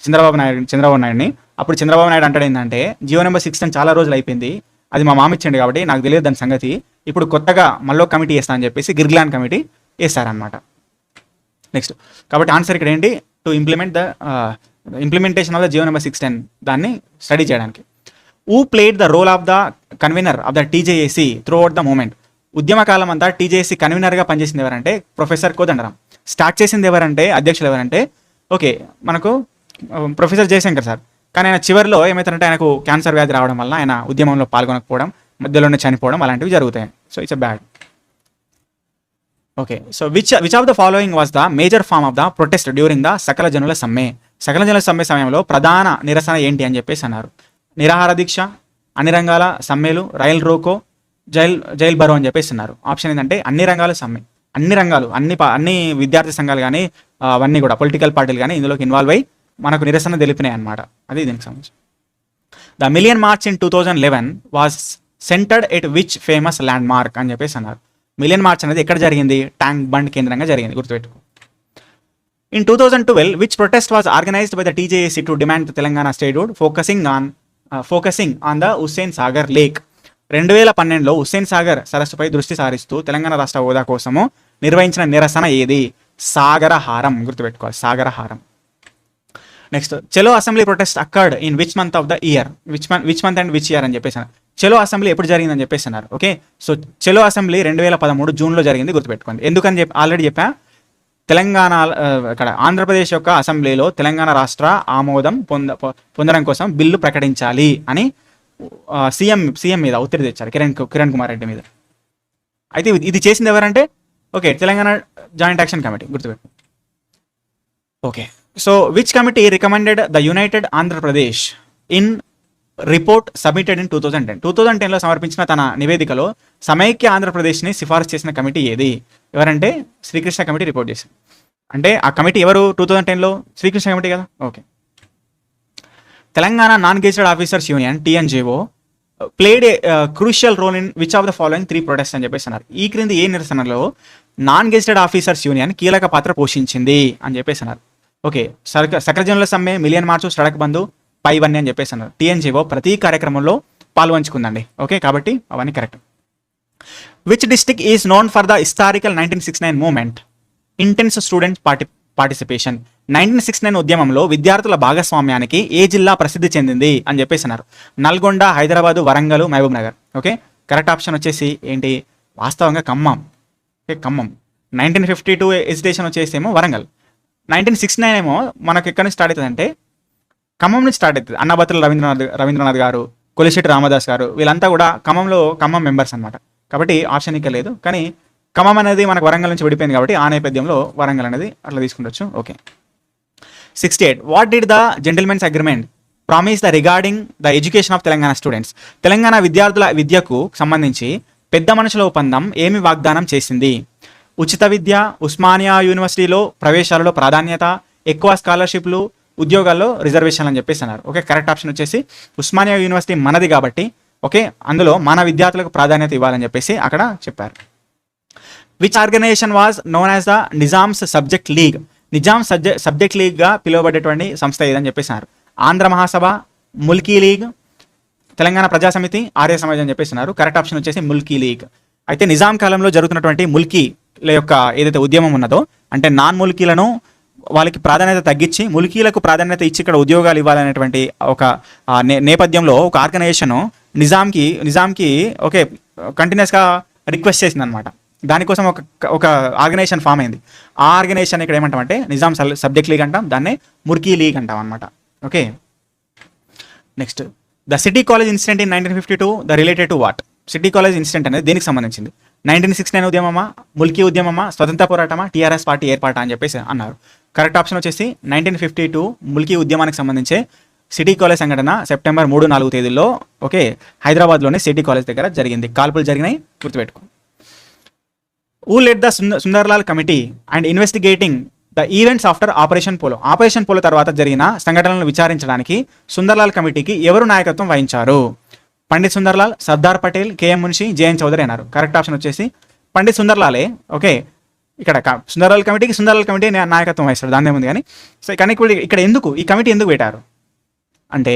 చంద్రబాబు నాయుడిని అప్పుడు చంద్రబాబు నాయుడు అంటాడు ఏంటంటే జియో నెంబర్ 6 చాలా రోజులు అయిపోయింది, అది మా మామ ఇచ్చిండు కాబట్టి నాకు తెలియదు దాని సంగతి, ఇప్పుడు కొత్తగా మళ్ళీ కమిటీ వేస్తా అని చెప్పేసి గిర్గ్లాన్ కమిటీ వేస్తారనమాట. నెక్స్ట్ కాబట్టి ఆన్సర్ ఇక్కడ ఏంటి, to implementation of the GO number 610 దాన్ని స్టడీ చేయడానికి. Who played the role of the convener of the TJAC throughout the movement. ఉద్యమకాలం అంతా టీజేఏసీ కన్వీనర్గా పనిచేసింది ఎవరంటే ప్రొఫెసర్ కోదండరాం. స్టార్ట్ చేసింది ఎవరంటే అధ్యక్షులు ఎవరంటే ఓకే మనకు ప్రొఫెసర్ జయశంకర్ సార్. కానీ ఆయన చివరిలో ఏమవుతారంటే ఆయనకు క్యాన్సర్ వ్యాధి రావడం వల్ల ఆయన ఉద్యమంలో పాల్గొనకపోవడం, మధ్యలోనే చనిపోవడం అలాంటివి జరుగుతాయి. So it's bad. Okay so which of the following was the major form of the protest during the Sakala Janula సమ్మె. సకల జనుల సమ్మె సమయంలో ప్రధాన నిరసన ఏంటి అని చెప్పేసి అన్నారు. నిరాహార దీక్ష, అన్ని రంగాల సమ్మెలు, రైల్ రోకో, జైల్ బరో అని చెప్పేసి అన్నారు. ఆప్షన్ ఏంటంటే అన్ని రంగాల సమ్మె. అన్ని విద్యార్థి సంఘాలు కానీ అవన్నీ కూడా పొలిటికల్ పార్టీలు కానీ ఇందులోకి ఇన్వాల్వ్ అయ్యి మనకు నిరసన తెలిపినాయి అనమాట. అది దీనికి సంబంధించి. The million march in 2011 was centred at which famous land mark అని చెప్పేసి అన్నారు. మిలియన్ మార్చ్ అనేది ఎక్కడ జరిగింది? ట్యాంక్ బండ్ కేంద్రంగా జరిగింది, గుర్తుపెట్టుకో. In 2012, which protest was organized by the TJAC to demand the Telangana statehood, focusing on the Hussain Sagar Lake? 2012లో Hussain Sagar సరస్సుపై దృష్టి సారిస్తూ తెలంగాణ రాష్ట్ర హోదా కోసము నిర్వహించిన నిరసన ఏది? సాగరహారం, గుర్తుపెట్టుకోవాలి, Sagaraharam. Next, Chalo assembly protest occurred in which month of the year? Which month and which year అని చెప్పేసి చలో అసెంబ్లీ ఎప్పుడు జరిగిందని చెప్పేసి అన్నారు. ఓకే, సో చలో అసెంబ్లీ 2013 జూన్లో జరిగింది, గుర్తుపెట్టుకోండి. ఎందుకని ఆల్రెడీ చెప్పా, తెలంగాణ ఇక్కడ ఆంధ్రప్రదేశ్ యొక్క అసెంబ్లీలో తెలంగాణ రాష్ట్ర ఆమోదం పొందడం కోసం బిల్లు ప్రకటించాలి అని సీఎం మీద ఒత్తిడి తెచ్చారు, కిరణ్ కుమార్ రెడ్డి మీద. అయితే ఇది చేసింది ఎవరంటే okay Telangana joint action committee, గుర్తుపెట్టు. Okay, so which committee recommended the united Andhra Pradesh in report submitted in 2010లో సమర్పించిన తన నివేదికలో సమైక్య ఆంధ్రప్రదేశ్ని సిఫారసు చేసిన కమిటీ ఏది? ఎవరంటే శ్రీకృష్ణ కమిటీ రిపోర్ట్ చేసింది. అంటే ఆ కమిటీ ఎవరు? 2010లో శ్రీకృష్ణ కమిటీ కదా. Okay, Telangana non gazetted officers union TNGO played a crucial role in which of the following 3 protest అని చెప్పేసి అన్నారు. ఈ క్రింది ఏ నిరసనలో నాన్ గెజిటెడ్ ఆఫీసర్స్ యూనియన్ కీలక పాత్ర పోషించింది అని చెప్పేసి అన్నారు. ఓకే, సకల సమ్మె, మిలియన్ మార్చు, సడక్ బంధు, పైవన్నీ అని చెప్పేసి అన్నారు. TNGO ప్రతి కార్యక్రమంలో పాల్పంచుకుందండి. ఓకే, కాబట్టి అవన్నీ correct. Which district is known for the historical 1969 movement intense student participation? 1969 ఉద్యమంలో విద్యార్థుల భాగస్వామ్యానికి ఏ జిల్లా ప్రసిద్ధి చెందింది అని చెప్పేసి అన్నారు. Nalgonda, Hyderabad, Warangal, Mahabubnagar. Okay, correct option వచ్చేసి ఏంటి? వాస్తవంగా ఖమ్మం. ఓకే, ఖమ్మం. 1952 ఎజిటేషన్ వచ్చేసేమో వరంగల్. 1969 ఏమో మనకు ఎక్కడి నుంచి స్టార్ట్ అవుతుంది అంటే ఖమ్మం నుంచి స్టార్ట్ అవుతుంది. అన్నబత్తుల రవీంద్రనాథ్ గారు, కొలిశెట్టి రామదాస్ గారు, వీళ్ళంతా కూడా ఖమ్మం మెంబర్స్ అనమాట. కాబట్టి ఆప్షన్ ఇక్కడ లేదు. కానీ ఖమ్మం అనేది మనకు వరంగల్ నుంచి విడిపోయింది కాబట్టి ఆ నేపథ్యంలో వరంగల్ అనేది అట్లా తీసుకుండొచ్చు. Okay, 68. What did the gentlemen's agreement promise the regarding the education of Telangana students? Telangana విద్యార్థుల విద్యకు సంబంధించి పెద్ద మనుషుల ఒప్పందం ఏమి వాగ్దానం చేసింది? ఉచిత విద్య, ఉస్మానియా యూనివర్సిటీలో ప్రవేశాలలో ప్రాధాన్యత, ఎక్కువ స్కాలర్షిప్లు, ఉద్యోగాల్లో రిజర్వేషన్లు అని చెప్పేసి అన్నారు. ఓకే, కరెక్ట్ ఆప్షన్ వచ్చేసి ఉస్మానియా యూనివర్సిటీ మనది కాబట్టి ఓకే అందులో మన విద్యార్థులకు ప్రాధాన్యత ఇవ్వాలని చెప్పేసి అక్కడ చెప్పారు. Which organisation was known as the Nizam's subject league? Nizam subject లీగ్గా పిలువబడేటువంటి సంస్థ ఏదని చెప్పేసినారు. ఆంధ్ర మహాసభ, ముల్కీ లీగ్, తెలంగాణ ప్రజా సమితి, ఆర్య సమాజ్ అని చెప్పేసినారు. కరెక్ట్ ఆప్షన్ వచ్చేసి ముల్కీ లీగ్. అయితే నిజాం కాలంలో జరుగుతున్నటువంటి ముల్కీల యొక్క ఏదైతే ఉద్యమం ఉన్నదో అంటే నాన్ ముల్కీలను వాళ్ళకి ప్రాధాన్యత తగ్గించి ముల్కీలకు ప్రాధాన్యత ఇచ్చి ఇక్కడ ఉద్యోగాలు ఇవ్వాలనేటువంటి ఒక నేపథ్యంలో ఒక ఆర్గనైజేషన్ నిజాంకి ఓకే కంటిన్యూస్గా రిక్వెస్ట్ చేసింది అనమాట. దానికోసం ఒక ఆర్గనైజేషన్ ఫామ్ అయింది. ఆ ఆర్గనైజేషన్ ఇక్కడ ఏమంటామంటే నిజాం సబ్జెక్ట్ లీగ్ అంటాం, దాన్నే ముర్కీ లీగ్ అంటాం అనమాట. Okay, next, the city college incident in 1952 the related to what? City college incident అనేది దేనికి సంబంధించింది? 1969 ఉద్యమమా, ముల్కీ ఉద్యమమా, స్వతంత్ర పోరాటమా, TRS పార్టీ ఏర్పాటా అని చెప్పేసి అన్నారు. కరెక్ట్ ఆప్షన్ వచ్చేసి 1952 ముల్కీ ఉద్యమానికి సంబంధించే సిటీ కాలేజ్ సంఘటన సెప్టెంబర్ 3-4 తేదీల్లో ఓకే హైదరాబాద్లోని సిటీ కాలేజ్ దగ్గర జరిగింది. కాల్పులు జరిగినాయి, గుర్తుపెట్టుకో. Who lead the Sunderlal committee and investigating the events after operation polo? Operation polo తర్వాత జరిగిన సంఘటనలను విచారించడానికి సుందర్లాల్ కమిటీకి ఎవరు నాయకత్వం వహించారు? పండిత్ సుందర్లాల్, సర్దార్ పటేల్, KM మున్షి, JN చౌదరి అన్నారు. కరెక్ట్ ఆప్షన్ వచ్చేసి పండిత్ సుందర్లాలే. ఓకే, ఇక్కడ సుందర్లాల్ కమిటీ నాయకత్వం వహిస్తాడు, దాని ఏముంది. కానీ సో కానీ ఇక్కడ ఎందుకు ఈ కమిటీ ఎందుకు పెట్టారు అంటే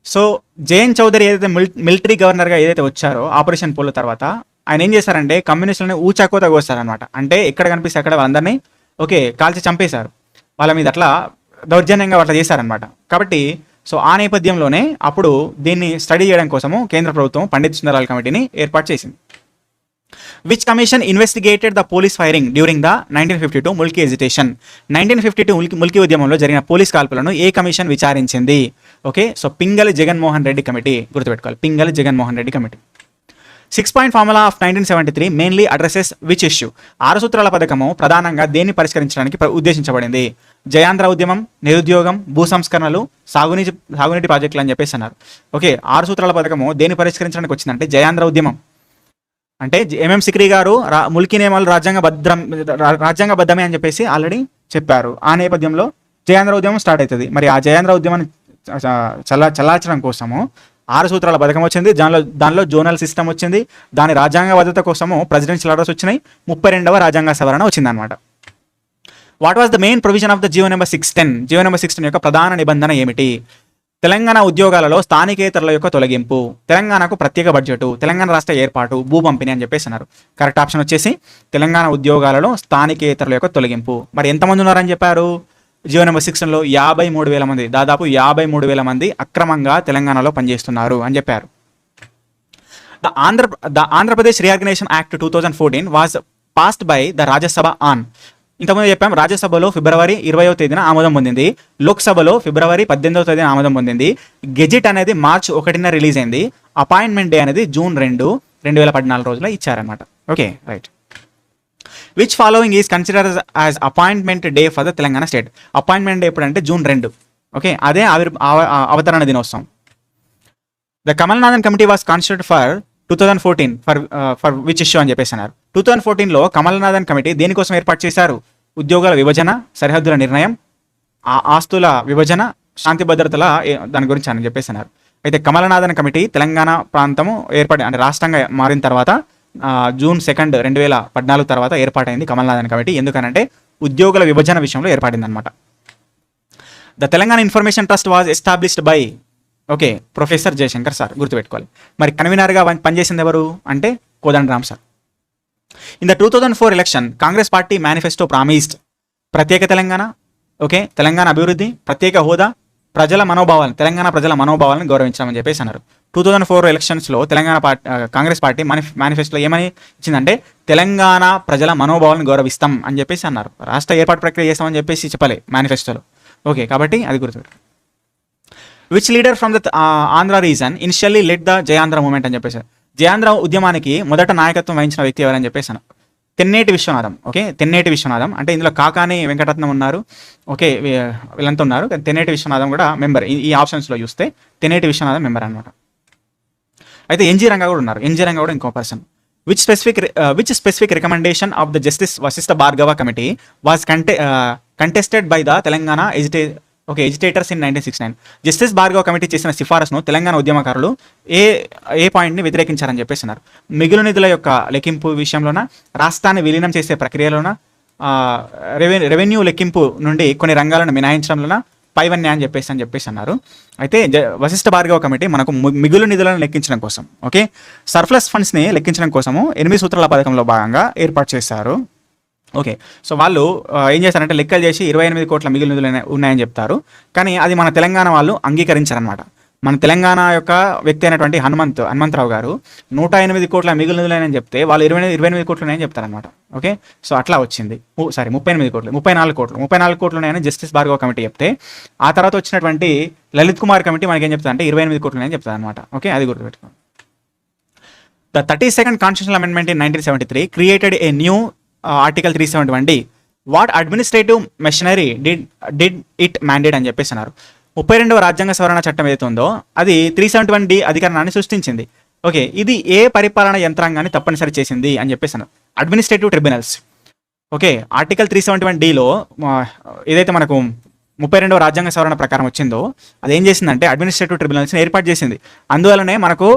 సో JN చౌదరి ఏదైతే మిలిటరీ గవర్నర్గా ఏదైతే వచ్చారో ఆపరేషన్ పోలో తర్వాత ఆయన ఏం చేశారంటే కమ్యూనిస్టులని ఊచాకోత కోస్తారనమాట. అంటే ఎక్కడ కనిపిస్తే అక్కడ వాళ్ళందరినీ ఓకే కాల్చి చంపేశారు, వాళ్ళ మీద అట్లా దౌర్జన్యంగా అట్లా చేశారనమాట. కాబట్టి సో ఆ నేపథ్యంలోనే అప్పుడు దీన్ని స్టడీ చేయడం కోసము కేంద్ర ప్రభుత్వం పండిత్ సుందర్లాల్ కమిటీని ఏర్పాటు చేసింది. Which commission investigated the police firing during the 1952 Mulki agitation? 1952 Mulki ఉద్యమంలో జరిగిన పోలీస్ కాల్పులను ఏ కమిషన్ విచారించింది? Okay, so Pingali Jaganmohan Reddy committee, గుర్తుపెట్టుకోవాలి, Pingali Jaganmohan Reddy committee. 6-point formula of 1973 mainly addresses which issue? 6 సూత్రాల పథకము ప్రధానంగా దేన్ని పరిష్కరించడానికి ఉద్దేశించబడింది? జయాంధ్ర ఉద్యమం, నిరుద్యోగం, భూ సంస్కరణలు, సాగునీటి ప్రాజెక్టులు అని చెప్పేసి అన్నారు. ఓకే, 6 సూత్రాల పథకము దేన్ని పరిష్కరించడానికి వచ్చిందంటే జయాంధ్ర ఉద్యమం. అంటే MM సిక్రీ గారు ముల్కీ నియమాలు రాజ్యాంగబద్ధమే అని చెప్పేసి ఆల్రెడీ చెప్పారు. ఆ నేపథ్యంలో జయాంధ్ర ఉద్యమం స్టార్ట్ అవుతుంది. మరి ఆ జయాంధ్ర ఉద్యమాన్ని చల్లార్చడం కోసము 6 సూత్రాల పథకం వచ్చింది, దానిలో జోనల్ సిస్టమ్ వచ్చింది, దాని రాజ్యాంగ భద్రత కోసము ప్రెసిడెన్షియల్ ఆర్డర్స్ వచ్చినాయి, 32వ రాజ్యాంగ సవరణ వచ్చిందనమాట. What was the main provision of the GO number 610? GO number 610 యొక్క ప్రధాన నిబంధన ఏమిటి? తెలంగాణ ఉద్యోగాలలో స్థానికేతరుల యొక్క తొలగింపు, తెలంగాణకు ప్రత్యేక బడ్జెట్, తెలంగాణ రాష్ట్ర ఏర్పాటు, భూ పంపిణీ అని చెప్పేసి అన్నారు. కరెక్ట్ ఆప్షన్ వచ్చేసి తెలంగాణ ఉద్యోగాలలో స్థానికేతరుల యొక్క తొలగింపు. మరి ఎంతమంది ఉన్నారని చెప్పారు? జీవో నెంబర్ 6లో 53,000 మంది, దాదాపు 53,000 మంది అక్రమంగా తెలంగాణలో పనిచేస్తున్నారు అని చెప్పారు. The Andhra Pradesh reorganisation act 2014 was passed by the Rajya Sabha on. ఇంతకుముందు చెప్పాం, రాజ్యసభలో ఫిబ్రవరి 20వ తేదీన ఆమోదం పొందింది, లోక్సభలో ఫిబ్రవరి 18వ తేదీన ఆమోదం పొందింది, గెజిట్ అనేది మార్చి 1న రిలీజ్ అయింది, అపాయింట్మెంట్ డే అనేది జూన్ 2, 2014 రోజులో ఇచ్చారనమాట. Okay right. Which following is consider as appointment day for the Telangana state? Appointment day ఎప్పుడంటే జూన్ 2. ఓకే, అదే అవతరణ దినోత్సవం. The Kamalnathan committee was constituted for 2014 for which issue అని చెప్పేసి అన్నారు. 2014లో కమల్నాథన్ కమిటీ దేనికోసం ఏర్పాటు చేశారు? ఉద్యోగాల విభజన, సరిహద్దుల నిర్ణయం, ఆస్తుల విభజన, శాంతి భద్రతల దాని గురించి అని చెప్పేసి అన్నారు. అయితే కమల్నాథన్ కమిటీ తెలంగాణ ప్రాంతము అంటే రాష్ట్రంగా మారిన తర్వాత జూన్ 2, 2014 తర్వాత ఏర్పాటైంది కమల్నాథన్ కమిటీ. ఎందుకనంటే ఉద్యోగుల విభజన విషయంలో ఏర్పడింది అనమాట. The Telangana information trust was established by okay professor Jayashankar sir, గుర్తుపెట్టుకోవాలి. మరి కన్వీనర్గా పనిచేసింది ఎవరు అంటే Kodandaram sir. In the 2004 election congress party manifesto promised ప్రత్యేక తెలంగాణ, ఓకే తెలంగాణ అభివృద్ధి, ప్రత్యేక హోదా, తెలంగాణ ప్రజల మనోభావాలను గౌరవించమని చెప్పేసి అన్నారు. 2004 ఎలక్షన్స్లో కాంగ్రెస్ పార్టీ మేనిఫెస్టోలో ఏమని ఇచ్చిందంటే తెలంగాణ ప్రజల మనోభావాలను గౌరవిస్తాం అని చెప్పేసి అన్నారు. రాష్ట్ర ఏర్పాటు ప్రక్రియ చేస్తామని చెప్పేసి చెప్పలే మేనిఫెస్టోలో. ఓకే, కాబట్టి అది గుర్తుపెట్టు. Which leader from the Andhra region initially led the Jai Andhra movement అని చెప్పేసి, జయాంధ్ర ఉద్యమానికి మొదట నాయకత్వం వహించిన వ్యక్తి ఎవరని చెప్పేసి అన్నారు. తెన్నేటి విశ్వనాథం. ఓకే, తెన్నేటి విశ్వనాథం అంటే ఇందులో కాకాని వెంకటరత్నం ఉన్నారు, ఓకే వీళ్ళంతా ఉన్నారు, కానీ తెన్నేటి విశ్వనాథం కూడా మెంబర్. ఈ ఆప్షన్స్లో చూస్తే తెన్నేటి విశ్వనాథం మెంబర్ అనమాట. అయితే ఎన్జీ రంగా కూడా ఉన్నారు, ఎన్జీ రంగా కూడా ఇంకో person. Which specific recommendation of the justice Vashishtha Bhargava committee was contested by the Telangana agitators in 1969. Justice Bhargava committee చేసిన సిఫారసును తెలంగాణ ఉద్యమకారులు ఏ పాయింట్ని వ్యతిరేకించారని చెప్పేసి అన్నారు. మిగులు నిధుల యొక్క లెక్కింపు విషయంలోన, రాష్ట్రాన్ని విలీనం చేసే ప్రక్రియలోన, రెవెన్యూ లెక్కింపు నుండి కొన్ని రంగాలను మినహాయించడంలోన పైవన్య అని చెప్పేసి అన్నారు. అయితే వశిష్ఠ భార్గవ కమిటీ మనకు మిగులు నిధులను లెక్కించడం కోసం, ఓకే సర్ప్లస్ ఫండ్స్ని లెక్కించడం కోసము 8 సూత్రాల పథకంలో భాగంగా ఏర్పాటు చేశారు. ఓకే, సో వాళ్ళు ఏం చేస్తారంటే లెక్కలు చేసి 28 కోట్ల మిగులు నిధులు ఉన్నాయని చెప్తారు, కానీ అది మన తెలంగాణ వాళ్ళు అంగీకరించారనమాట. మన తెలంగాణ యొక్క వ్యక్తి అయినటువంటి హనుమంతరావు గారు 108 కోట్ల మిగులు నిధులని చెప్తే వాళ్ళు 28 కోట్లు ఉన్నాయని చెప్తారనమాట. ఓకే, సో అట్లా వచ్చింది. 38 కోట్లు, 34 కోట్లు ఉన్నాయని జస్టిస్ భార్గవ కమిటీ చెప్తే, ఆ తర్వాత వచ్చినటువంటి లలిత్ కుమార్ కమిటీ మనకి ఏం చెప్తారంటే 28 కోట్లు ఉన్నాయని చెప్తారు అనమాట. ఓకే, అది గుర్తుపెట్టుకోండి. The 32nd constitutional amendment in 1973 created a new article 371D. What administrative machinery did it mandate అని చెప్పేసి అన్నారు. 32వ రాజ్యాంగ సవరణ చట్టం ఏదైతే ఉందో అది 371D అధికరణాన్ని సృష్టించింది. ఓకే, ఇది ఏ పరిపాలన యంత్రాంగాన్ని తప్పనిసరి చేసింది అని చెప్పేసి అన్నారు. Administrative tribunals. ఓకే, ఆర్టికల్ 371Dలో ఏదైతే మనకు 32వ రాజ్యాంగ సవరణ ప్రకారం వచ్చిందో అది ఏం చేసిందంటే అడ్మినిస్ట్రేటివ్ ట్రిబ్యునల్స్ని ఏర్పాటు చేసింది. అందువల్లనే మనకు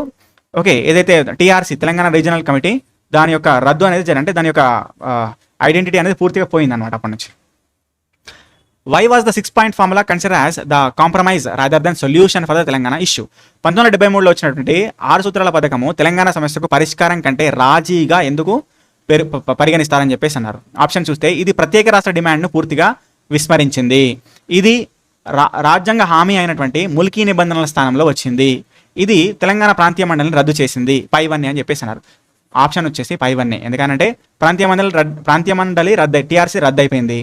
ఓకే ఏదైతే టీఆర్సీ తెలంగాణ రీజనల్ కమిటీ దాని యొక్క రద్దు అనేది అంటే దాని యొక్క ఐడెంటిటీ అనేది పూర్తిగా పోయింది అనమాట అప్పటి నుంచి. Why was the 6-point formula consider as the compromise rather than solution for the Telangana issue? 1973లో వచ్చినటువంటి 6 సూత్రాల పథకము తెలంగాణ సమస్యకు పరిష్కారం కంటే రాజీగా ఎందుకు పరిగణిస్తారని చెప్పేసి అన్నారు. ఆప్షన్ చూస్తే ఇది ప్రత్యేక రాష్ట్ర డిమాండ్ను పూర్తిగా విస్మరించింది, ఇది రాజ్యాంగ హామీ అయినటువంటి ముల్కీ నిబంధనల స్థానంలో వచ్చింది, ఇది తెలంగాణ ప్రాంతీయ మండలిని రద్దు చేసింది, పైవన్నీ అని చెప్పేసి అన్నారు. ఆప్షన్ వచ్చేసి పైవన్నీ. ఎందుకంటే ప్రాంతీయ మండలి టీఆర్సీ రద్దు అయిపోయింది.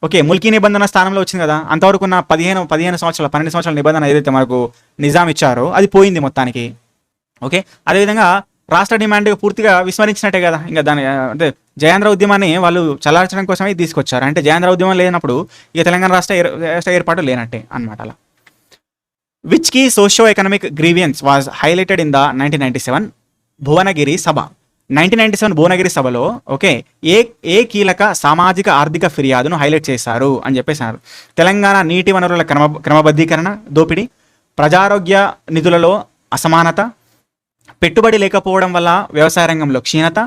ఓకే, ముల్కీ నిబంధన స్థానంలో వచ్చింది కదా, అంతవరకు ఉన్న 12 సంవత్సరాల నిబంధన ఏదైతే మనకు నిజాం ఇచ్చారో అది పోయింది మొత్తానికి. ఓకే, అదేవిధంగా రాష్ట్ర డిమాండ్ పూర్తిగా విస్మరించినట్టే కదా. ఇంకా దాని అంటే జయాంధ్ర ఉద్యమాన్ని వాళ్ళు చల్లార్చడం కోసమే తీసుకొచ్చారు. అంటే జయాంధ్ర ఉద్యమం లేనప్పుడు ఇక తెలంగాణ రాష్ట్ర ఏర్పాటు లేనట్టే అనమాట. అలా which key socio economic grievance was highlighted in the 1997 Bhuvanagiri సభ? 1997 భువనగిరి సభలో ఓకే ఏ కీలక సామాజిక ఆర్థిక ఫిర్యాదును హైలైట్ చేశారు అని చెప్పేసారు. తెలంగాణ నీటి వనరుల క్రమబద్ధీకరణ దోపిడీ, ప్రజారోగ్య నిధులలో అసమానత, పెట్టుబడి లేకపోవడం వల్ల వ్యవసాయ రంగంలో క్షీణత,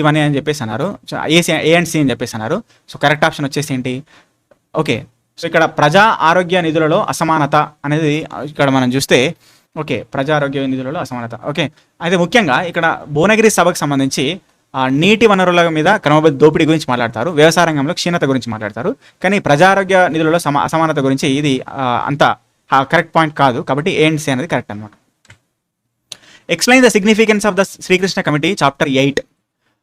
ఇవన్నీ అని చెప్పేసి అన్నారు. సో ఏ అండ్ సి అని చెప్పేసి అన్నారు. సో కరెక్ట్ ఆప్షన్ వచ్చేసి ఏంటి? ఓకే, సో ఇక్కడ ప్రజా ఆరోగ్య నిధులలో అసమానత అనేది ఇక్కడ మనం చూస్తే, ఓకే, ప్రజా ఆరోగ్య నిధులలో అసమానత. ఓకే, అయితే ముఖ్యంగా ఇక్కడ భువనగిరి సభకు సంబంధించి నీటి వనరుల మీద క్రమబద్ధ దోపిడీ గురించి మాట్లాడతారు, వ్యవసాయ రంగంలో క్షీణత గురించి మాట్లాడతారు. కానీ ప్రజారోగ్య నిధులలో అసమానత గురించి ఇది అంత కరెక్ట్ పాయింట్ కాదు. కాబట్టి ఏ అండ్ సి అనేది కరెక్ట్ అనమాట. Explain the significance of the Srikrishna committee chapter 8.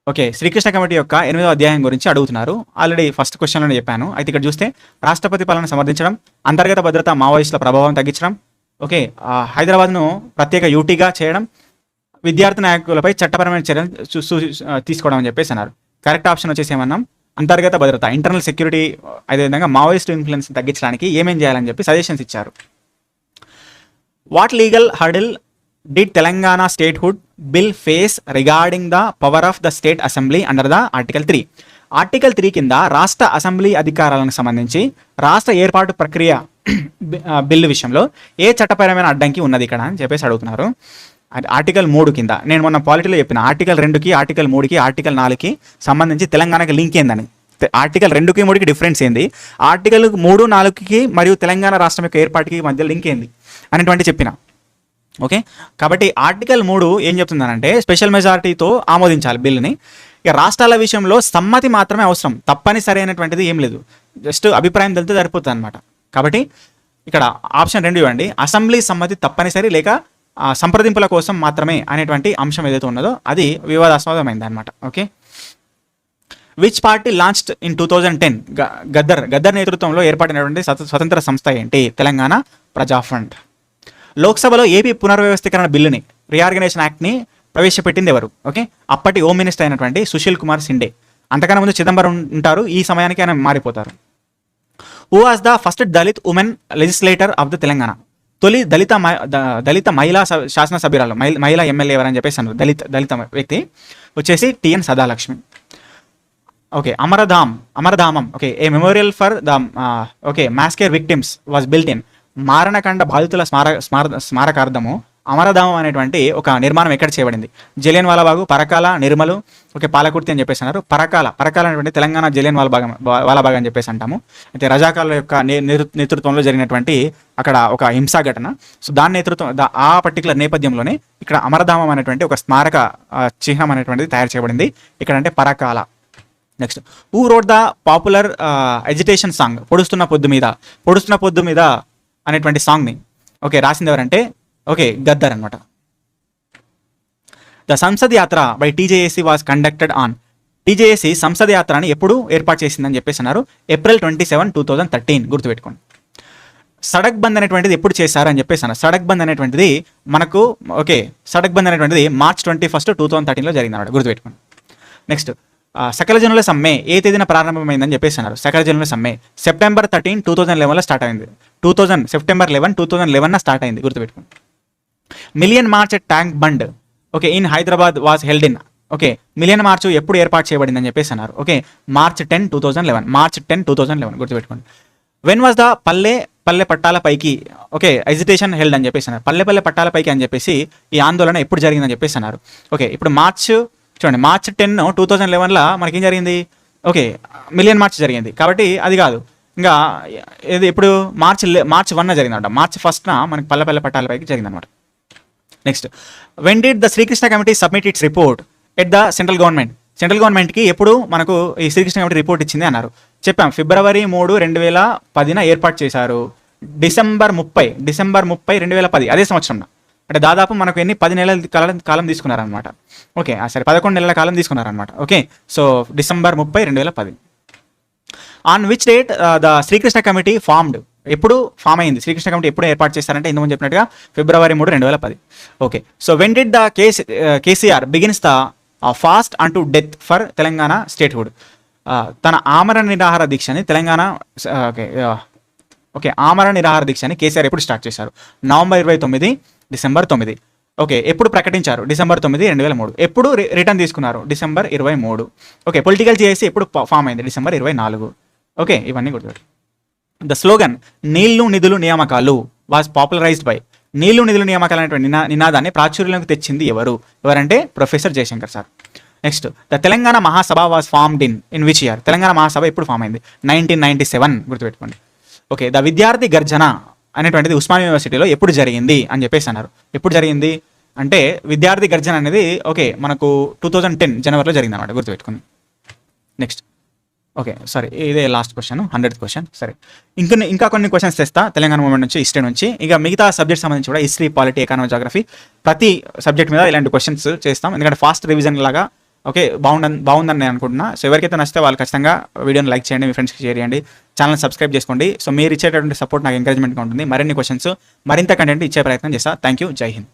Okay, Srikrishna committee యొక్క 8వ అధ్యాయం గురించి అడుగుతున్నారు. ఆల్రెడీ ఫస్ట్ క్వశ్చన్లోనే చెప్పాను. అయితే ఇక్కడ చూస్తే రాష్ట్రపతి పాలన సమర్థించడం, అంతర్గత భద్రత, మావోయిస్టుల ప్రభావం తగ్గించడం, ఓకే, హైదరాబాద్ను ప్రత్యేక యూటీగా చేయడం, విద్యార్థి నాయకులపై చట్టపరమైన చర్యలు తీసుకోవడం అని చెప్పేసి అన్నారు. కరెక్ట్ ఆప్షన్ వచ్చేసి ఏమన్నాం? అంతర్గత భద్రత, ఇంటర్నల్ సెక్యూరిటీ, అదేవిధంగా మావోయిస్ట్ ఇన్ఫ్లుయెన్స్ తగ్గించడానికి ఏమేం చేయాలని చెప్పి సజెషన్స్ ఇచ్చారు. What legal hurdle did Telangana statehood bill face regarding the power of the state assembly under the article 3? Article 3 కింద రాష్ట్ర అసెంబ్లీ అధికారాలకు సంబంధించి రాష్ట్ర ఏర్పాటు ప్రక్రియ బిల్లు విషయంలో ఏ చట్టపరమైన అడ్డంకి ఉన్నది ఇక్కడ అని చెప్పేసి అడుగుతున్నారు. ఆర్టికల్ 3 కింద నేను మొన్న పాలిటీలో చెప్పిన ఆర్టికల్ 2కి, ఆర్టికల్ 3కి, ఆర్టికల్ 4కి సంబంధించి తెలంగాణకి లింక్ ఏందని. ఆర్టికల్ 2కి 3కి డిఫరెన్స్ ఏంది, ఆర్టికల్ 3, 4కి మరియు తెలంగాణ రాష్ట్రం యొక్క ఏర్పాటుకి మధ్య లింక్ ఏంది అనేటువంటి చెప్పిన. ఓకే, కాబట్టి ఆర్టికల్ 3 ఏం చెప్తుందనంటే స్పెషల్ మెజారిటీతో ఆమోదించాలి బిల్లుని. ఇక రాష్ట్రాల విషయంలో సమ్మతి మాత్రమే అవసరం, తప్పనిసరి అయినటువంటిది ఏం లేదు, జస్ట్ అభిప్రాయం తెలితే సరిపోతుంది అనమాట. కాబట్టి ఇక్కడ ఆప్షన్ 2 ఇవ్వండి, అసెంబ్లీ సమ్మతి తప్పనిసరి లేక సంప్రదింపుల కోసం మాత్రమే అనేటువంటి అంశం ఏదైతే ఉన్నదో అది వివాదాస్పదమైంది అనమాట. Okay, which party launched in 2010? Gaddar నేతృత్వంలో ఏర్పడినటువంటి స్వతంత్ర సంస్థ ఏంటి? తెలంగాణ ప్రజా ఫ్రంట్. లోక్సభలో ఏపీ పునర్వ్యవస్థీకరణ బిల్లుని, రీఆర్గనైజేషన్ యాక్ట్ని ప్రవేశపెట్టింది ఎవరు? ఓకే, అప్పటి హోమ్ మినిస్టర్ అయినటువంటి సుశీల్ కుమార్ సిండే. అంతకన్నా ముందు చిదంబరం ఉంటారు, ఈ సమయానికి ఆయన మారిపోతారు. Who was the first Dalit women legislator of the Telangana? తొలి దళిత మహిళా శాసనసభ్యురాలు, మహిళా ఎమ్మెల్యే ఎవరని చెప్పేసి అన్నారు. దళిత వ్యక్తి వచ్చేసి TN Sadalakshmi. Okay, Amaradhamam, okay, a memorial for the okay massacre victims was built in. మారణకాండ బాధితుల స్మారకార్థము అమరధామం అనేటువంటి ఒక నిర్మాణం ఎక్కడ చేయబడింది? జలియన్ వాలాబాగు, పరకాల, నిర్మలు, ఓకే, పాలకుర్తి అని చెప్పేసి అన్నారు. పరకాల అనేటువంటి తెలంగాణ జలియన్ వాలాబాగ్ అని చెప్పేసి అంటాము. అయితే రజాకాల యొక్క నేతృత్వంలో జరిగినటువంటి అక్కడ ఒక హింసా ఘటన. సో దాని నేతృత్వం ఆ పర్టికులర్ నేపథ్యంలోనే ఇక్కడ అమరధామం అనేటువంటి ఒక స్మారక చిహ్నం అనేటువంటిది తయారు చేయబడింది ఇక్కడ, అంటే Parakala. Next, who wrote the popular agitation song పొడుస్తున్న పొద్దు మీద అనేటువంటి సాంగ్ని, ఓకే, రాసింది ఎవరంటే, ఓకే, గద్దర్ అనమాట. The Sansad Yatra by TJAC was conducted on. TJAC Sansad యాత్రని ఎప్పుడు ఏర్పాటు చేసిందని చెప్పేసి అన్నారు? April 27, 2013. గుర్తుపెట్టుకోండి. సడక్ బంద్ అనేటువంటిది ఎప్పుడు చేశారు అని చెప్పేసి అన్నారు. సడక్ బంద్ అనేటువంటిది మనకు, ఓకే, సడక్ బంద్ అనేటువంటిది March 21, 2013లో జరిగింది అనమాట. గుర్తుపెట్టుకోండి. నెక్స్ట్, సకల జనుల సమ్మె ఏ తేదీన ప్రారంభమైందని చెప్పేసి అన్నారు? సకల జనుల సమ్మె September 13, 2011లో స్టార్ట్ అయింది. September 11, 2011 స్టార్ట్ అయింది. గుర్తుపెట్టుకోండి. Million March at tank bund, okay, in Hyderabad was held in. Okay, million March ఎప్పుడు ఏర్పాటు చేయబడిందని చెప్పేసి అన్నారు? Okay, March 10, 2011. గుర్తుపెట్టుకోండి. వెన్ వాజ్ ద పల్లె పట్టాల పైకి, ఓకే, ఎజిటేషన్ హెల్డ్ అని చెప్పేసి అన్నారు. పల్లె పట్టాల పైకి అని చెప్పేసి ఈ ఆందోళన ఎప్పుడు జరిగిందని చెప్పేసి అన్నారు? ఓకే, ఇప్పుడు చూడండి, March 10, 2011లో మనకేం జరిగింది? ఓకే, మిలియన్ మార్చ్ జరిగింది కాబట్టి అది కాదు. ఇంకా ఇది ఇప్పుడు March 1 జరిగిందన్నమాట. March 1 మనకి పల్లె పట్టాలపైకి జరిగిందనమాట. Next, when did the Srikrishna committee submit its report at the central గవర్నమెంట్కి ఎప్పుడు మనకు ఈ శ్రీకృష్ణ కమిటీ రిపోర్ట్ ఇచ్చింది అన్నారు? చెప్పాం, February 3, 2010 ఏర్పాటు చేశారు. December 30, 2010, అదే సంవత్సరం. అంటే దాదాపు మనకు 10 నెలల కాలం తీసుకున్నారనమాట. ఓకే, సరే 11 నెలల కాలం తీసుకున్నారనమాట. Okay, so December 30, 2010. On which date the Srikrishna committee formed? ఎప్పుడు ఫామ్ అయింది శ్రీకృష్ణ కమిటీ? ఎప్పుడు ఏర్పాటు చేశారంటే ఇంతకుముందు చెప్పినట్టుగా February 3, 2010. Okay, so when did the KCR begins the fast అంటూ డెత్ ఫర్ తెలంగాణ స్టేట్హుడ్? తన ఆమరణ నిరాహార దీక్షని తెలంగాణ, ఓకే, ఆమరణ నిరాహార దీక్షని కేసీఆర్ ఎప్పుడు స్టార్ట్ చేశారు? November 29, December 9. ఓకే, ఎప్పుడు ప్రకటించారు? December 9, 2003. ఎప్పుడు రిటర్న్ తీసుకున్నారు? December 23. ఓకే, పొలిటికల్ చేసి ఎప్పుడు ఫామ్ అయింది? December 24. ఓకే, ఇవన్నీ గుర్తుపెట్టు. ద స్లోగన్ నీళ్లు నిధులు నియామకాలు వాజ్ పాపులరైజ్డ్ బై? నీళ్లు నిధులు నియామకాలు అనేటువంటి నినాదాన్ని ప్రాచుర్యంలోకి తెచ్చింది ఎవరంటే professor Jayashankar sir. Next, the Telangana Mahasabha was formed in which year? Telangana Mahasabha ఎప్పుడు ఫామ్ అయింది? 1997 గుర్తుపెట్టుకోండి. ఓకే, ద విద్యార్థి గర్జన అనేటువంటిది ఉస్మానియా యూనివర్సిటీలో ఎప్పుడు జరిగింది అని చెప్పేసి అన్నారు. ఎప్పుడు జరిగింది అంటే విద్యార్థి గర్జన అనేది ఓకే మనకు 2010 జనవరిలో జరిగింది అనమాట, గుర్తుపెట్టుకుంది. నెక్స్ట్, ఓకే సారీ ఇదే లాస్ట్ క్వశ్చన్, 100th క్వశ్చన్. సరే, ఇంకా కొన్ని క్వశ్చన్స్ తెస్తా తెలంగాణ మూమెంట్ నుంచి, హిస్టరీ నుంచి. ఇక మిగతా సబ్జెక్ట్ సంబంధించి కూడా హిస్టరీ, పాలిటీ, ఎకానమీ, జాగ్రఫీ ప్రతి సబ్జెక్ట్ మీద ఇలాంటి క్వశ్చన్స్ చేస్తాం. ఎందుకంటే ఫాస్ట్ రివిజన్ లాగా ఓకే బాగుందని నేను అనుకుంటున్నా. సో ఎవరికైతే నచ్చితే వాళ్ళు ఖచ్చితంగా వీడియోని లైక్ చేయండి, మీ ఫ్రెండ్స్కి షేర్ చేయండి, ఛానల్ సబ్స్క్రైబ్ చేసుకోండి. సో మీరు ఇచ్చేటటువంటి సపోర్ట్ నాకు ఎంకరేజ్మెంట్గా ఉంటుంది. మరిన్ని క్వశ్చన్స్, మరింత కంటెంట్ ఇచ్చే ప్రయత్నం చేస్తా. థ్యాంక్ యూ, జై హింద్.